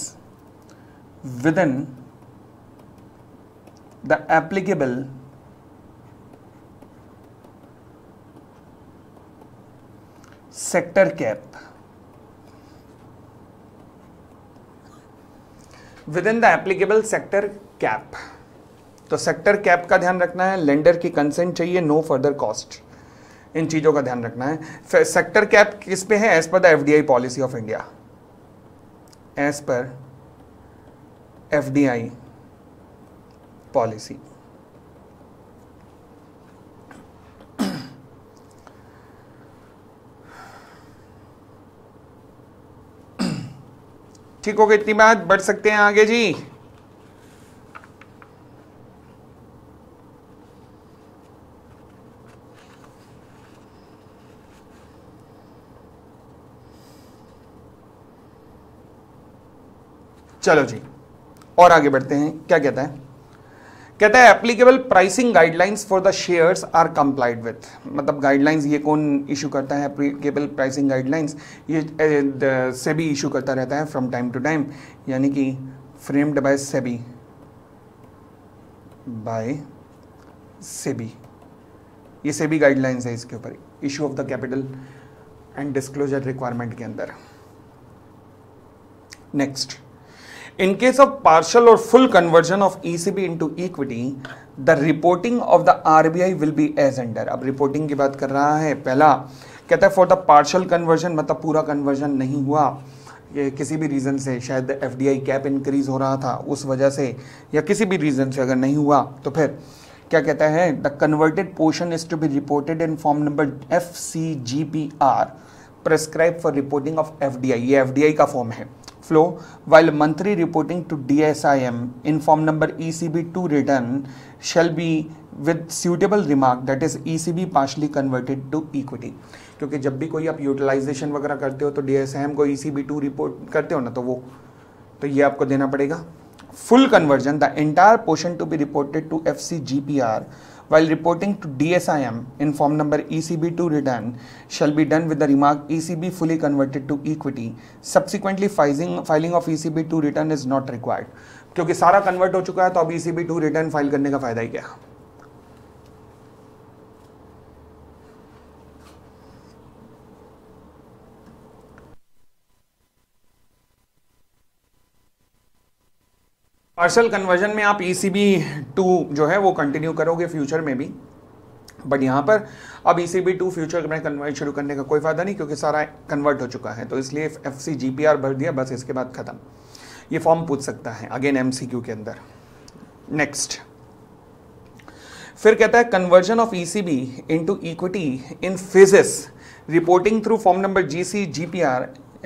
within the applicable sector cap, within the applicable sector cap। तो सेक्टर कैप का ध्यान रखना है, लेंडर की कंसेंट चाहिए, नो फर्दर कॉस्ट, इन चीजों का ध्यान रखना है। सेक्टर कैप किस पे है? As per the FDI policy of India, as per FDI policy. ठीक हो गई इतनी बात, बढ़ सकते हैं आगे जी। चलो जी और आगे बढ़ते हैं। क्या कहता है? कहता है applicable pricing guidelines for the shares are complied with. मतलब गाइडलाइंस ये कौन इशू करता है? एप्लीकेबल प्राइसिंग गाइडलाइंस ये सेबी इशू करता रहता है फ्रॉम टाइम टू टाइम, यानी कि फ्रेम्ड बाय सेबी, ये सेबी गाइडलाइंस है इसके ऊपर, issue of the capital and disclosure requirement के अंदर। Next, in case of partial or full conversion of ECB into equity, the reporting of the RBI will be as under। अब reporting की बात कर रहा है। पहला कहता है फॉर द पार्शियल कन्वर्जन, मतलब पूरा कन्वर्जन नहीं हुआ, ये किसी भी रीजन से, शायद एफडीआई कैप इंक्रीज हो रहा था उस वजह से, या किसी भी रीजन से अगर नहीं हुआ, तो फिर क्या कहता है? The converted portion is to be reported in form number FCGPR prescribe for reporting of FDI. ये एफडीआई का फॉर्म है। flow while monthly reporting to DSIM in form number ECB2 return shall be with suitable remark that is ECB partially converted to equity। क्योंकि जब भी कोई आप utilisation वगैरह करते हो तो DSIM को ECB2 रिपोर्ट करते हो ना, तो ये आपको देना पड़ेगा। Full conversion the entire portion to be reported to FCGPR while reporting to DSIM in form number ECB2 return shall be done with the remark ECB fully converted to equity। Subsequently filing of ECB2 return is not required। क्योंकि सारा convert हो चुका है तो अब ECB2 return file करने का फायदा ही क्या? पार्शियल कन्वर्जन में आप ECB2 जो है वो कंटिन्यू करोगे फ्यूचर में भी, बट यहाँ पर अब ECB2 फ्यूचर में कन्वर्ट शुरू करने का कोई फायदा नहीं, क्योंकि सारा कन्वर्ट हो चुका है। तो इसलिए FCGPR भर दिया, बस इसके बाद खत्म। ये फॉर्म पूछ सकता है अगेन MCQ के अंदर। नेक्स्ट, फिर कहता है conversion of ECB into equity in phases reporting through form number GCGPR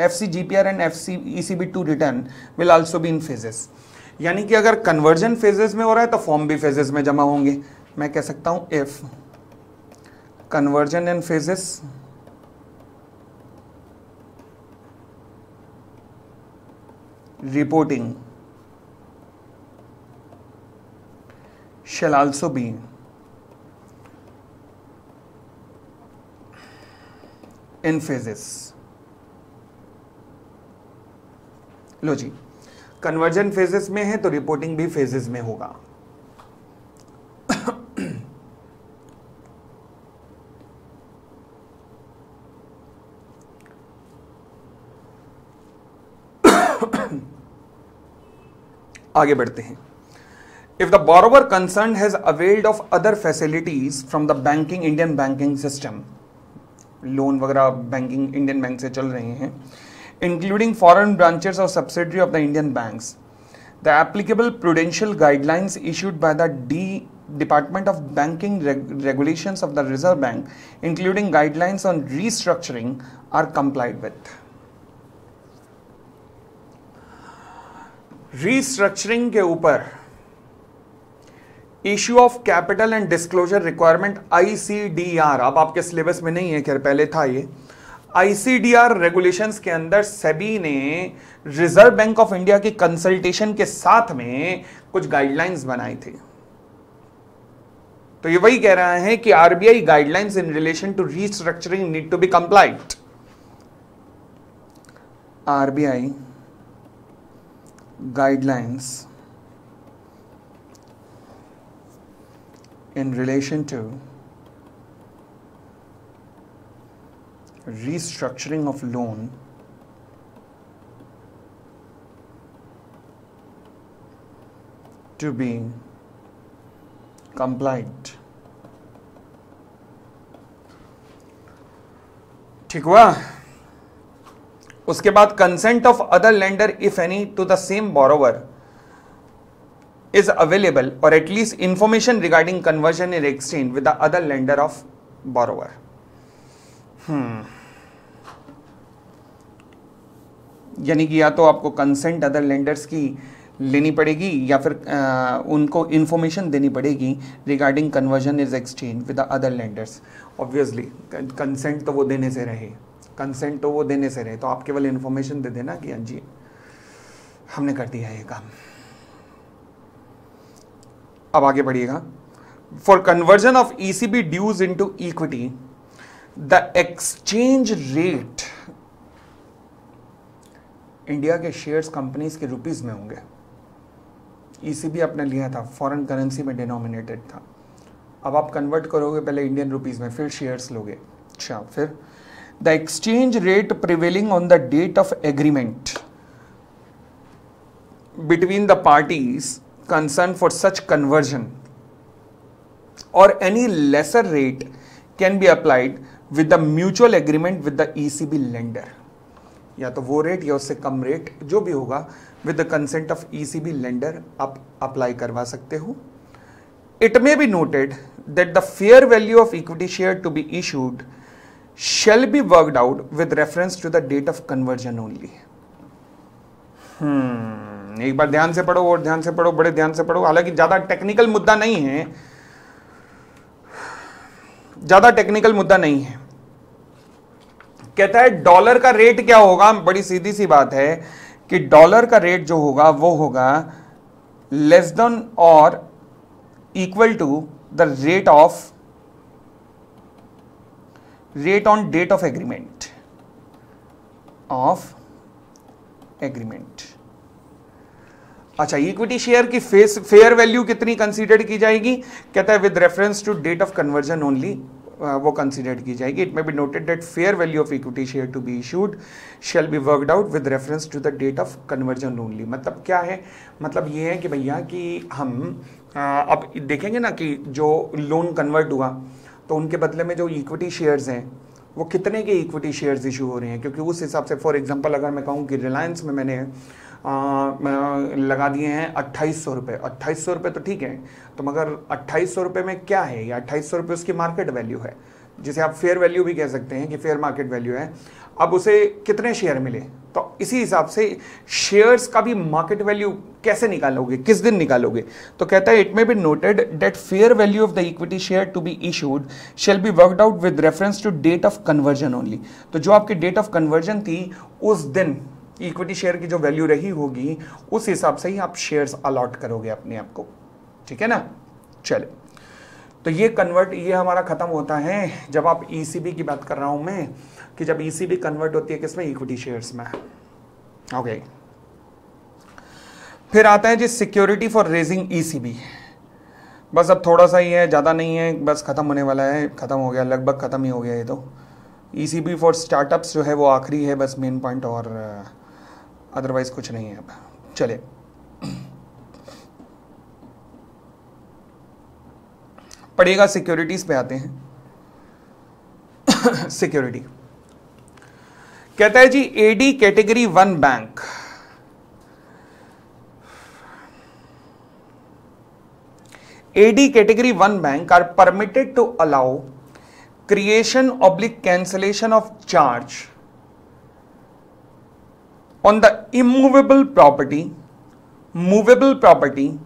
FCGPR and ECB2 return will also be in phases. यानी कि अगर कन्वर्जन फेजेस में हो रहा है तो फॉर्म भी फेजेस में जमा होंगे। मैं कह सकता हूं if conversion in phases reporting shall also be in phases। लो जी, कन्वर्जन फेजेस में है तो रिपोर्टिंग भी फेजेस में होगा। आगे बढ़ते हैं। If the borrower concerned has availed of other facilities from the banking Indian banking system, loan वगैरह बैंकिंग इंडियन बैंक से चल रहे हैं, including foreign branches or subsidiary of the Indian banks, the applicable prudential guidelines issued by the Department of Banking Regulations of the Reserve Bank, including guidelines on restructuring, are complied with। Restructuring के ऊपर issue of capital and disclosure requirement ICDR, अब आपके syllabus में नहीं है, खैर पहले था ये। ICDR रेगुलेशंस के अंदर सेबी ने रिजर्व बैंक ऑफ इंडिया की कंसल्टेशन के साथ में कुछ गाइडलाइंस बनाई थी। तो ये वही कह रहा है कि RBI guidelines in relation to restructuring need to be complied. RBI guidelines in relation to restructuring of loan to be complied। ठीक हुआ। उसके बाद consent of other lender if any two the same borrower is available or at least information regarding conversion in exchange with the other lender of borrower। यानी कि या तो आपको consent other lenders की लेनी पड़ेगी या फिर उनको इंफॉर्मेशन देनी पड़ेगी regarding conversion is exchange with the other lenders. Obviously consent तो वो देने से रहे, कंसेंट तो वो देने से रहे, तो आप केवल इंफॉर्मेशन दे देना कि हाँ जी हमने कर दिया ये काम। अब आगे बढ़िएगा। For conversion of ECB dues into equity the exchange rate India के शेयर्स कंपनीज के रुपीस में होंगे। ईसीबी आपने लिया था, फॉरेन करेंसी में डिनोमिनेटेड था, अब आप कन्वर्ट करोगे पहले इंडियन रुपीस में, फिर शेयर्स लोगे। अच्छा, फिर the exchange rate prevailing on the date of agreement between the parties concerned for such conversion or any lesser rate can be applied with the mutual agreement with the ECB lender। या तो वो rate या उससे कम rate जो भी होगा with the consent of ECB lender आप apply करवा सकते हो। It may be noted that the fair value of equity share to be issued shall be worked out with reference to the date of conversion only। एक बार ध्यान से पढ़ो और ध्यान से पढ़ो, बड़े ध्यान से पढ़ो। हालांकि ज्यादा टेक्निकल मुद्दा नहीं है, ज्यादा टेक्निकल मुद्दा नहीं है। कहता है डॉलर का रेट क्या होगा, बड़ी सीधी सी बात है कि डॉलर का रेट जो होगा वो होगा लेस देन और equal to the rate on date of agreement. अच्छा, इक्विटी शेयर की फेयर वैल्यू कितनी कंसीडर की जाएगी? कहता है with reference to date of conversion only वो कंसीडर की जाएगी। It may be noted that fair value of equity share to be issued shall be worked out with reference to the date of conversion only. मतलब क्या है? मतलब ये है कि भैया कि हम अब देखेंगे ना कि जो लोन कन्वर्ट हुआ तो उनके बदले में जो इक्विटी शेयर्स हैं वो कितने के इक्विटी शेयर्स इशू हो रहे हैं, क्योंकि उस हिसाब से फॉर एग्जांपल अगर मैं कहूँ कि रिलायंस में मैंने लगा दिए हैं 2800 रुपये। 2800 रुपये तो ठीक है, तो मगर 2800 रुपये में क्या है? या 2800 रुपये उसकी मार्केट वैल्यू है, जिसे आप फेयर वैल्यू भी कह सकते हैं कि फेयर मार्केट वैल्यू है। अब उसे कितने शेयर मिले, तो इसी हिसाब से शेयर्स का भी मार्केट वैल्यू कैसे निकालोगे, किस दिन निकालोगे? तो कहता है it may be noted that fair value of the equity share to be issued shall be worked out with reference to date of conversion only. तो जो आपकी डेट ऑफ कन्वर्जन थी उस दिन इक्विटी शेयर की जो वैल्यू रही होगी उस हिसाब से ही आप शेयर्स अलॉट करोगे अपने आप को। ठीक है ना? चले, तो ये हमारा खत्म होता है जब आप ईसीबी की बात कर रहा हूं मैं, कि जब ईसीबी कन्वर्ट होती है किसमें? इक्विटी शेयर्स में। ओके, फिर आता है जी सिक्योरिटी फॉर रेजिंग ईसीबी। बस अब थोड़ा सा ही है, ज़्यादा नहीं है, बस खत्म होने वाला है, खत्म हो गया, लगभग खत्म ही हो गया ये तो। ईसीबी फॉर स्टार्टअप्स जो है वो आखिरी है बस मेन पॉइंट, और अदरवाइज कुछ नहीं है। अब चले, पढ़िएगा, सिक्योरिटीज पे आते हैं। सिक्योरिटी कहता है जी AD category 1 bank AD category 1 bank are permitted to allow creation/cancellation of charge on the immovable property, movable property,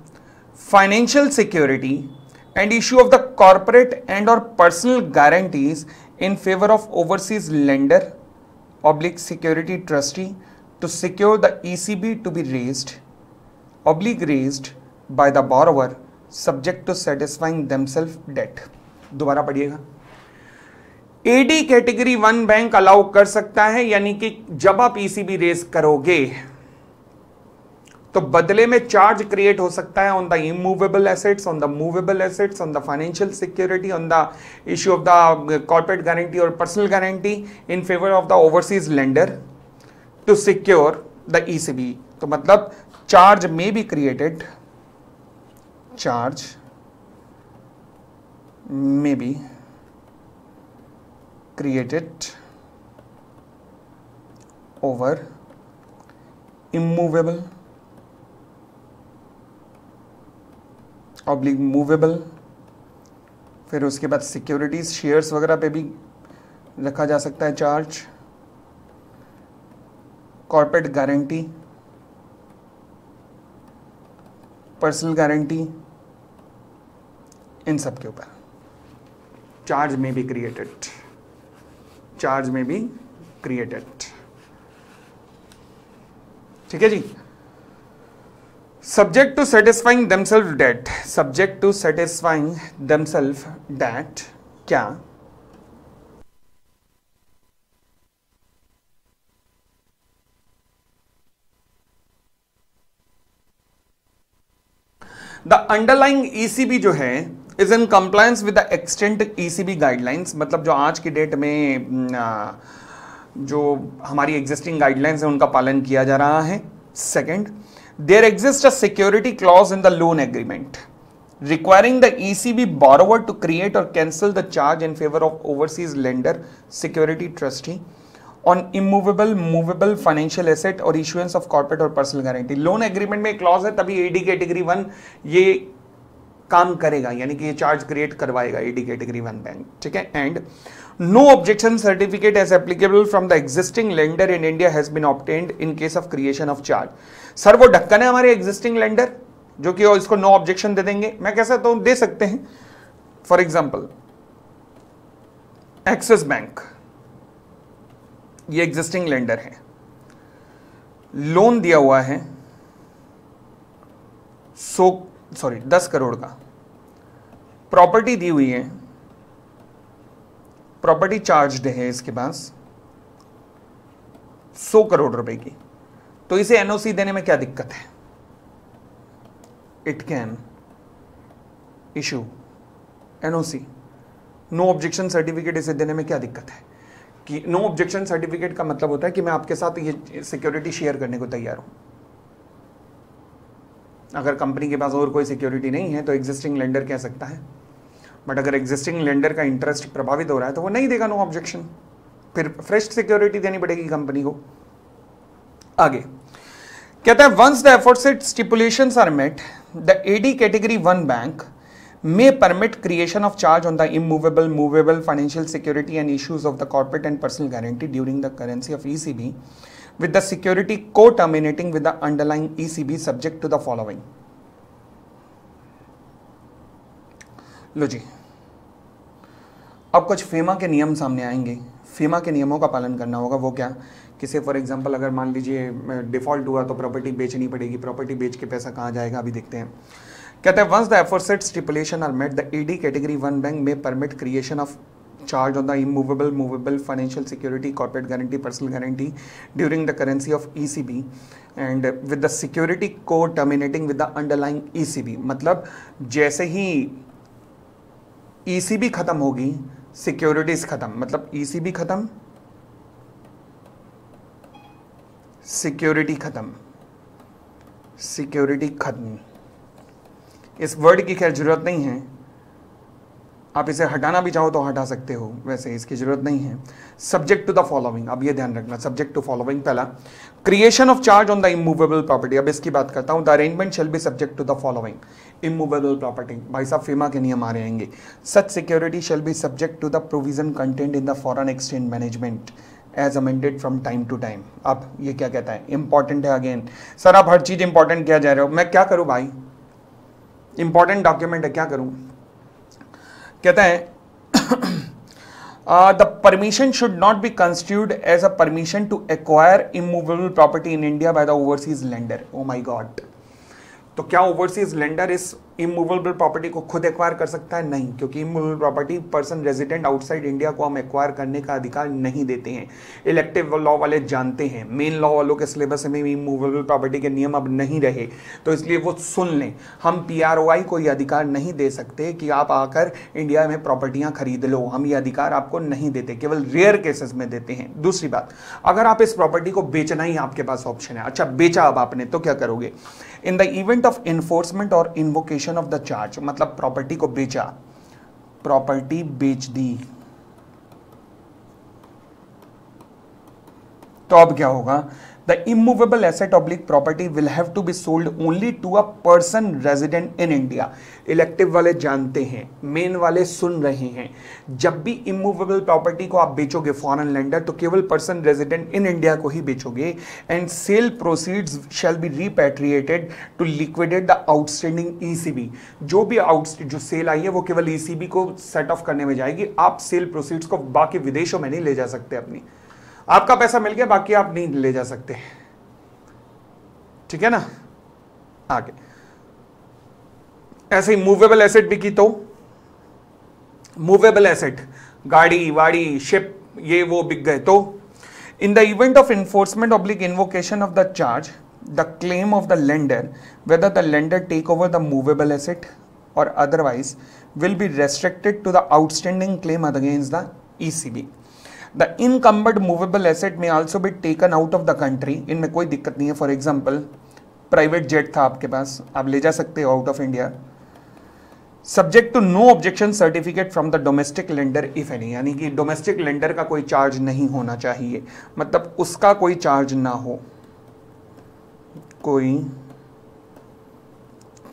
financial security and issue of the corporate and/or personal guarantees in favor of overseas lender/security trustee to secure the ECB to be raised by the borrower subject to satisfying themselves that. दोबारा पढ़िएगा, AD category 1 bank allow कर सकता है, यानी कि जब आप ECB raise करोगे तो बदले में चार्ज क्रिएट हो सकता है on the immovable assets, on the movable assets, on the financial security, on the issue of the corporate guarantee और personal guarantee in favour of the overseas lender to secure the ECB. तो मतलब charge may be created, charge may be created over immovable oblique movable, फिर उसके बाद securities shares वगैरह पे भी रखा जा सकता है charge, corporate guarantee, personal guarantee, इन सब के ऊपर चार्ज में भी क्रिएटेड, चार्ज में भी क्रिएटेड। ठीक है जी। Subject to satisfying themselves that, subject to satisfying themselves that क्या? द अंडरलाइंग ईसीबी जो है is in compliance with the extant ECB guidelines, मतलब जो आज की डेट में जो हमारी एग्जिस्टिंग गाइडलाइंस है उनका पालन किया जा रहा है। Second, there exist a security clause in the loan agreement requiring the ECB borrower to create or cancel the charge in favor of overseas lender, security trustee on immovable, movable financial asset or issuance of corporate or personal guarantee। Loan agreement में clause है तभी AD category 1 ये काम करेगा, यानी कि ये charge create करवाएगा एडी कैटेगरी 1 बैंक। ठीक है। And no objection certificate as applicable from the existing lender in India has been obtained in case of creation of charge. Sir वो ढक्कन है हमारे एग्जिस्टिंग लेंडर जो कि इसको नो ऑब्जेक्शन दे देंगे। मैं कैसा तो दे सकते हैं, फॉर एग्जांपल एक्सिस बैंक, ये एग्जिस्टिंग लेंडर है, लोन दिया हुआ है 10 करोड़ का, प्रॉपर्टी दी हुई है, प्रॉपर्टी चार्ज्ड है इसके पास 100 करोड़ रुपए की, तो इसे एनओसी देने में क्या दिक्कत है? It can issue NOC, no objection certificate इसे देने में क्या दिक्कत है? कि नो ऑब्जेक्शन सर्टिफिकेट का मतलब होता है कि मैं आपके साथ ये सिक्योरिटी शेयर करने को तैयार हूं। अगर कंपनी के पास और कोई सिक्योरिटी नहीं है तो एग्जिस्टिंग लेंडर कह सकता है, बट अगर एग्जिस्टिंग लेंडर का इंटरेस्ट प्रभावित हो रहा है तो वो नहीं देगा नो ऑब्जेक्शन, फिर फ्रेश सिक्योरिटी देनी पड़ेगी कंपनी को। आगे कहता है once the aforesaid stipulations are met the AD category 1 bank may permit creation of charge on the immovable, movable financial security and issues of the corporate and personal guarantee during the currency of ECB with the security co-terminating with the underlying ECB subject to the following। लो जी, अब कुछ FEMA के नियम सामने आएंगे, FEMA के नियमों का पालन करना होगा। वो क्या? किसे फॉर एग्जांपल अगर मान लीजिए डिफॉल्ट हुआ तो प्रॉपर्टी बेचनी पड़ेगी, प्रॉपर्टी बेच के पैसा कहाँ जाएगा अभी देखते हैं। कहते हैं once the aforesaid stipulation are met the AD category 1 bank may permit creation of charge on the immovable, movable financial security, corporate guarantee, personal guarantee during the currency of ECB and with the security को terminating with the underlying ECB. मतलब जैसे ही ECB खत्म होगी securities खत्म, मतलब ECB खत्म, security खत्म, security खत्म। इस वर्ड की खैर जरूरत नहीं है, आप इसे हटाना भी चाहो तो हटा सकते हो, वैसे इसकी जरूरत नहीं है। सब्जेक्ट टू द फॉलोइंग, अब ये ध्यान रखना, सब्जेक्ट टू फॉलोइंग। पहला creation of charge on the immovable property, अब इसकी बात करता हूं। The arrangement shall be subject to the following. Immovable property, भाई साहब फेमा के नियम आ रहेंगे। Such security shall be subject to the provision contained in the foreign exchange management as amended from time to time. अब ये क्या कहता है? इंपॉर्टेंट है अगेन। सर आप हर चीज इंपॉर्टेंट किया जा रहे हो, मैं क्या करूं भाई? इंपॉर्टेंट डॉक्यूमेंट है, क्या करूं? कहता है the permission should not be construed as a permission to acquire immovable property in India by the overseas lender. Oh my God, तो क्या ओवरसीज लेंडर इस इमूवेबल प्रॉपर्टी को खुद एक्वायर कर सकता है? नहीं, क्योंकि immovable property person resident outside India को हम एक्वायर करने का अधिकार नहीं देते हैं। इलेक्टिव लॉ वाले जानते हैं, मेन लॉ वालों के सिलेबस में इमूवेबल प्रॉपर्टी के नियम अब नहीं रहे, तो इसलिए वो सुन लें। हम PROI को ये अधिकार नहीं दे सकते कि आप आकर इंडिया में प्रॉपर्टियां खरीद लो, हम ये अधिकार आपको नहीं देते, केवल रेयर केसेस में देते हैं। दूसरी बात, अगर आप इस प्रॉपर्टी को बेचना ही आपके पास ऑप्शन है, अच्छा बेचा अब आपने, तो क्या करोगे? In the event of enforcement और इन्वोकेशन ऑफ द चार्ज, मतलब प्रॉपर्टी को बेचा, प्रॉपर्टी बेच दी, तो अब क्या होगा? The immovable asset oblique property will have to be sold only to a person resident in India. Elective वाले जानते हैं, मेन वाले सुन रहे हैं। जब भी इमूवेबल प्रॉपर्टी को आप बेचोगे फॉरेन लेंडर, तो केवल पर्सन रेजिडेंट इन इंडिया को ही बेचोगे। And sale proceeds shall be repatriated to liquidate the outstanding ECB। जो भी जो सेल आई है वो केवल ECB को सेट ऑफ करने में जाएगी। आप सेल प्रोसीड्स को बाकी विदेशों में नहीं ले जा सकते अपनी। आपका पैसा मिल गया, बाकी आप नहीं ले जा सकते, ठीक है ना। आगे ऐसे ही मूवेबल एसेट बिकी, तो मूवेबल एसेट गाड़ी वाड़ी शिप ये वो बिक गए, तो in the event of enforcement oblique invocation of the charge the claim of the lender whether the lender take over the movable asset or otherwise will be restricted to the outstanding claim against the ECB। The encumbered movable asset may also be taken out of the country। इनमें कोई दिक्कत नहीं है। For example private jet था आपके पास, आप ले जा सकते हो out of India, subject to no objection certificate from the domestic lender if any. यानी कि डोमेस्टिक लेंडर का कोई चार्ज नहीं होना चाहिए, मतलब उसका कोई चार्ज ना हो, कोई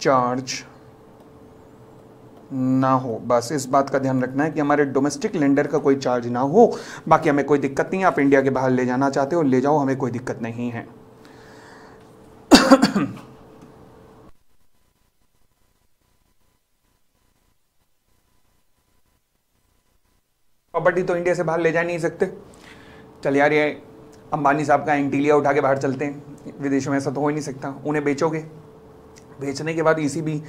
चार्ज ना हो। बस इस बात का ध्यान रखना है कि हमारे डोमेस्टिक लेंडर का कोई चार्ज ना हो। बाकी हमें कोई दिक्कत नहीं है, आप इंडिया के बाहर ले जाना चाहते हो ले जाओ, हमें कोई दिक्कत नहीं है। प्रॉपर्टी तो इंडिया से बाहर ले जा नहीं सकते। चल यार, ये अंबानी साहब का एंटीलिया उठा के बाहर चलते हैं, विदेशों में ऐसा तो हो ही नहीं सकता। उन्हें बेचोगे, बेचने के बाद ECB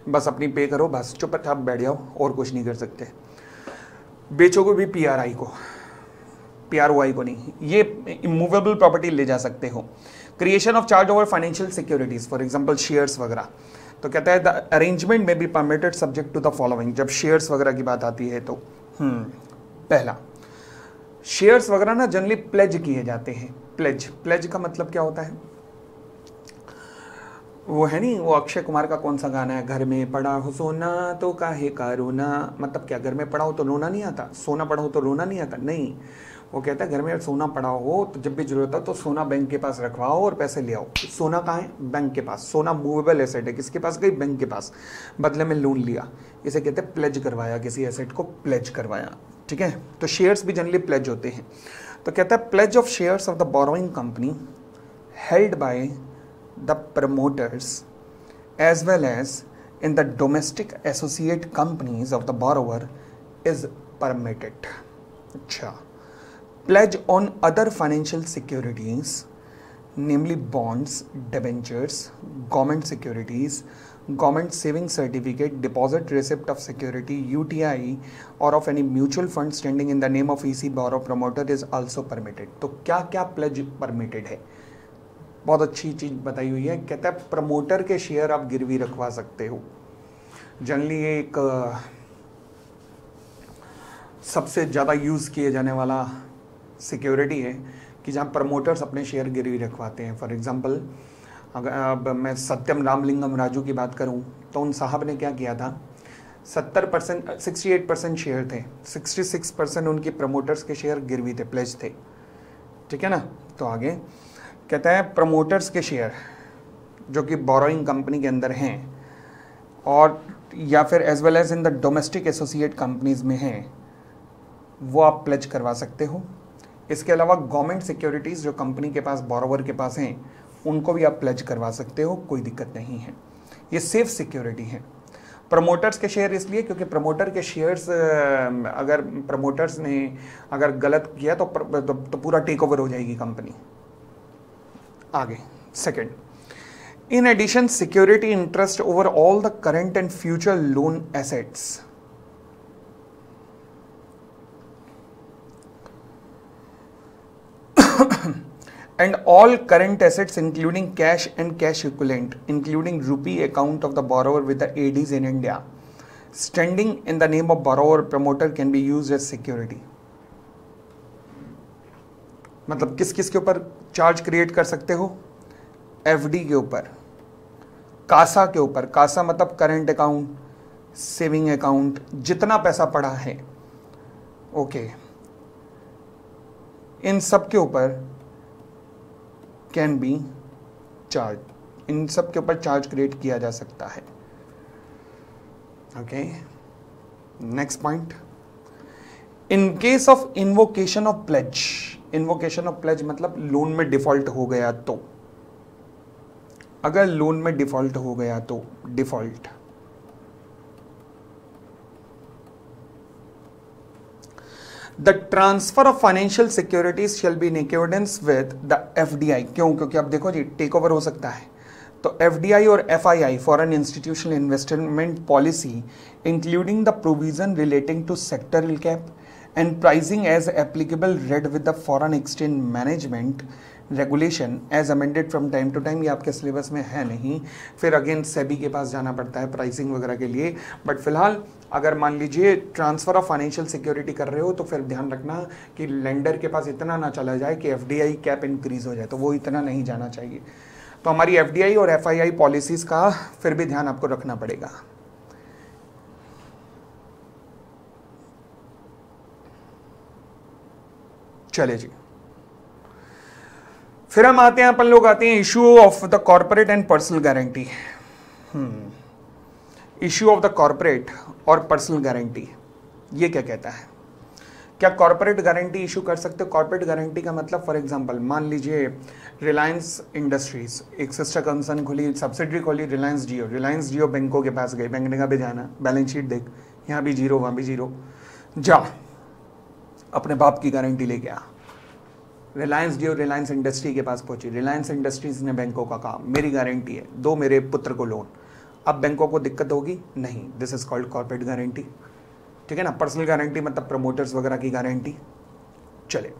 बस अपनी पे करो, बस चुपचाप बैठ जाओ, और कुछ नहीं कर सकते। बेचोगे भी PROI को नहीं, ये इमूवेबल प्रॉपर्टी ले जा सकते हो। Creation of charge over financial securities, for example shares वगैरह, तो कहता है the arrangement may be permitted subject to the following. जब शेयर्स वगैरह की बात आती है तो पहला, शेयर्स वगैरह ना जनरली प्लेज किए जाते हैं। प्लेज का मतलब क्या होता है? वो है नहीं, वो अक्षय कुमार का कौन सा गाना है, घर में पड़ा हो सोना तो काहे का रोना। मतलब क्या, घर में पड़ा हो तो रोना नहीं आता, सोना पड़ा हो तो रोना नहीं आता? नहीं, वो कहता है घर में सोना पड़ा हो तो जब भी जरूरत हो तो सोना बैंक के पास रखवाओ और पैसे ले आओ। सोना कहाँ है? बैंक के पास। सोना मूवेबल एसेट है, किसके पास गई? बैंक के पास, बदले में लोन लिया, इसे कहते हैं प्लेज करवाया, किसी एसेट को प्लेज करवाया, ठीक है। तो शेयर्स भी जनरली प्लेज होते हैं। तो कहता है pledge of shares of the borrowing company held by the promoters as well as in the domestic associate companies of the borrower is permitted। अच्छा, pledge on other financial securities namely bonds, debentures, government securities, government saving certificate, deposit receipt of security, UTI or of any mutual fund standing in the name of EC borrower promoter is also permitted। तो क्या क्या pledge permitted है? बहुत अच्छी चीज़ बताई हुई है। कहता है प्रमोटर के शेयर आप गिरवी रखवा सकते हो। जनरली एक सबसे ज़्यादा यूज़ किए जाने वाला सिक्योरिटी है कि जहाँ प्रमोटर्स अपने शेयर गिरवी रखवाते हैं। फॉर एग्जांपल, अगर अब मैं सत्यम रामलिंगम राजू की बात करूँ तो उन साहब ने क्या किया था, 70% 68% शेयर थे, 66% उनकी प्रमोटर्स के शेयर गिरवी थे, प्लेज थे, ठीक है ना। तो आगे कहता है प्रमोटर्स के शेयर जो कि बोरोइंग कंपनी के अंदर हैं और या फिर as well as in the domestic associate companies में हैं, वो आप प्लेज करवा सकते हो। इसके अलावा गवर्नमेंट सिक्योरिटीज़ जो कंपनी के पास, बोरोवर के पास हैं, उनको भी आप प्लेज करवा सकते हो, कोई दिक्कत नहीं है। ये सेफ सिक्योरिटी है। प्रमोटर्स के शेयर इसलिए क्योंकि प्रमोटर के शेयर्स अगर प्रमोटर्स ने अगर गलत किया तो पूरा टेक ओवर हो जाएगी कंपनी। आगे second, In addition, security interest over all the current and future loan assets. And all current assets including cash and cash equivalent, including rupee account of the borrower with the ADs in India, standing in the name of borrower promoter can be used as security. मतलब किस किस के ऊपर charge create कर सकते हो? FD के ऊपर, कासा के ऊपर, कासा मतलब करंट अकाउंट, सेविंग अकाउंट, जितना पैसा पड़ा है, ओके, इन सब के ऊपर कैन बी चार्ज, इन सब के ऊपर चार्ज क्रिएट किया जा सकता है। Okay, next point, in case of invocation of pledge, invocation of pledge मतलब लोन में डिफॉल्ट हो गया तो, अगर लोन में डिफॉल्ट हो गया तो default, the transfer of financial securities shall be in accordance with the FDI. क्यों? क्योंकि अब देखो जी, टेक ओवर हो सकता है, तो एफडीआई और FII, foreign institutional investment policy, including the provision relating to sectoral cap and pricing as applicable read with the foreign exchange management regulation as amended from time to time. ये आपके syllabus में है नहीं, फिर again SEBI के पास जाना पड़ता है प्राइसिंग वगैरह के लिए। बट फिलहाल अगर मान लीजिए ट्रांसफर ऑफ फाइनेंशियल सिक्योरिटी कर रहे हो तो फिर ध्यान रखना कि लेंडर के पास इतना ना चला जाए कि एफडीआई कैप इंक्रीज हो जाए, तो वो इतना नहीं जाना चाहिए। तो हमारी एफडीआई और एफआईआई पॉलिसीज का फिर भी ध्यान आपको रखना पड़ेगा। चले जी, फिर हम आते हैं, अपन लोग आते हैं issue of the corporate and personal guarantee. Issue of the corporate और पर्सनल गारंटी, ये क्या कहता है? क्या कॉर्पोरेट गारंटी इशू कर सकते हो? कॉर्पोरेट गारंटी का मतलब फॉर एग्जांपल मान लीजिए रिलायंस इंडस्ट्रीज एक सिस्टर कंसर्न खोली, सब्सिडरी खोली रिलायंस जियो, रिलायंस जियो बैंकों के पास गई, बैंक ने कहा भी जाना, बैलेंस शीट देख, यहाँ भी जीरो वहाँ भी जीरो, जा अपने बाप की गारंटी ले गया। रिलायंस जियो रिलायंस इंडस्ट्री के पास पहुंची, रिलायंस इंडस्ट्रीज ने बैंकों का कहा मेरी गारंटी है, दो मेरे पुत्र को लोन। अब बैंकों को दिक्कत होगी? नहीं, this is called corporate guarantee, ठीक है ना। पर्सनल गारंटी मतलब प्रमोटर्स वगैरह की गारंटी। चले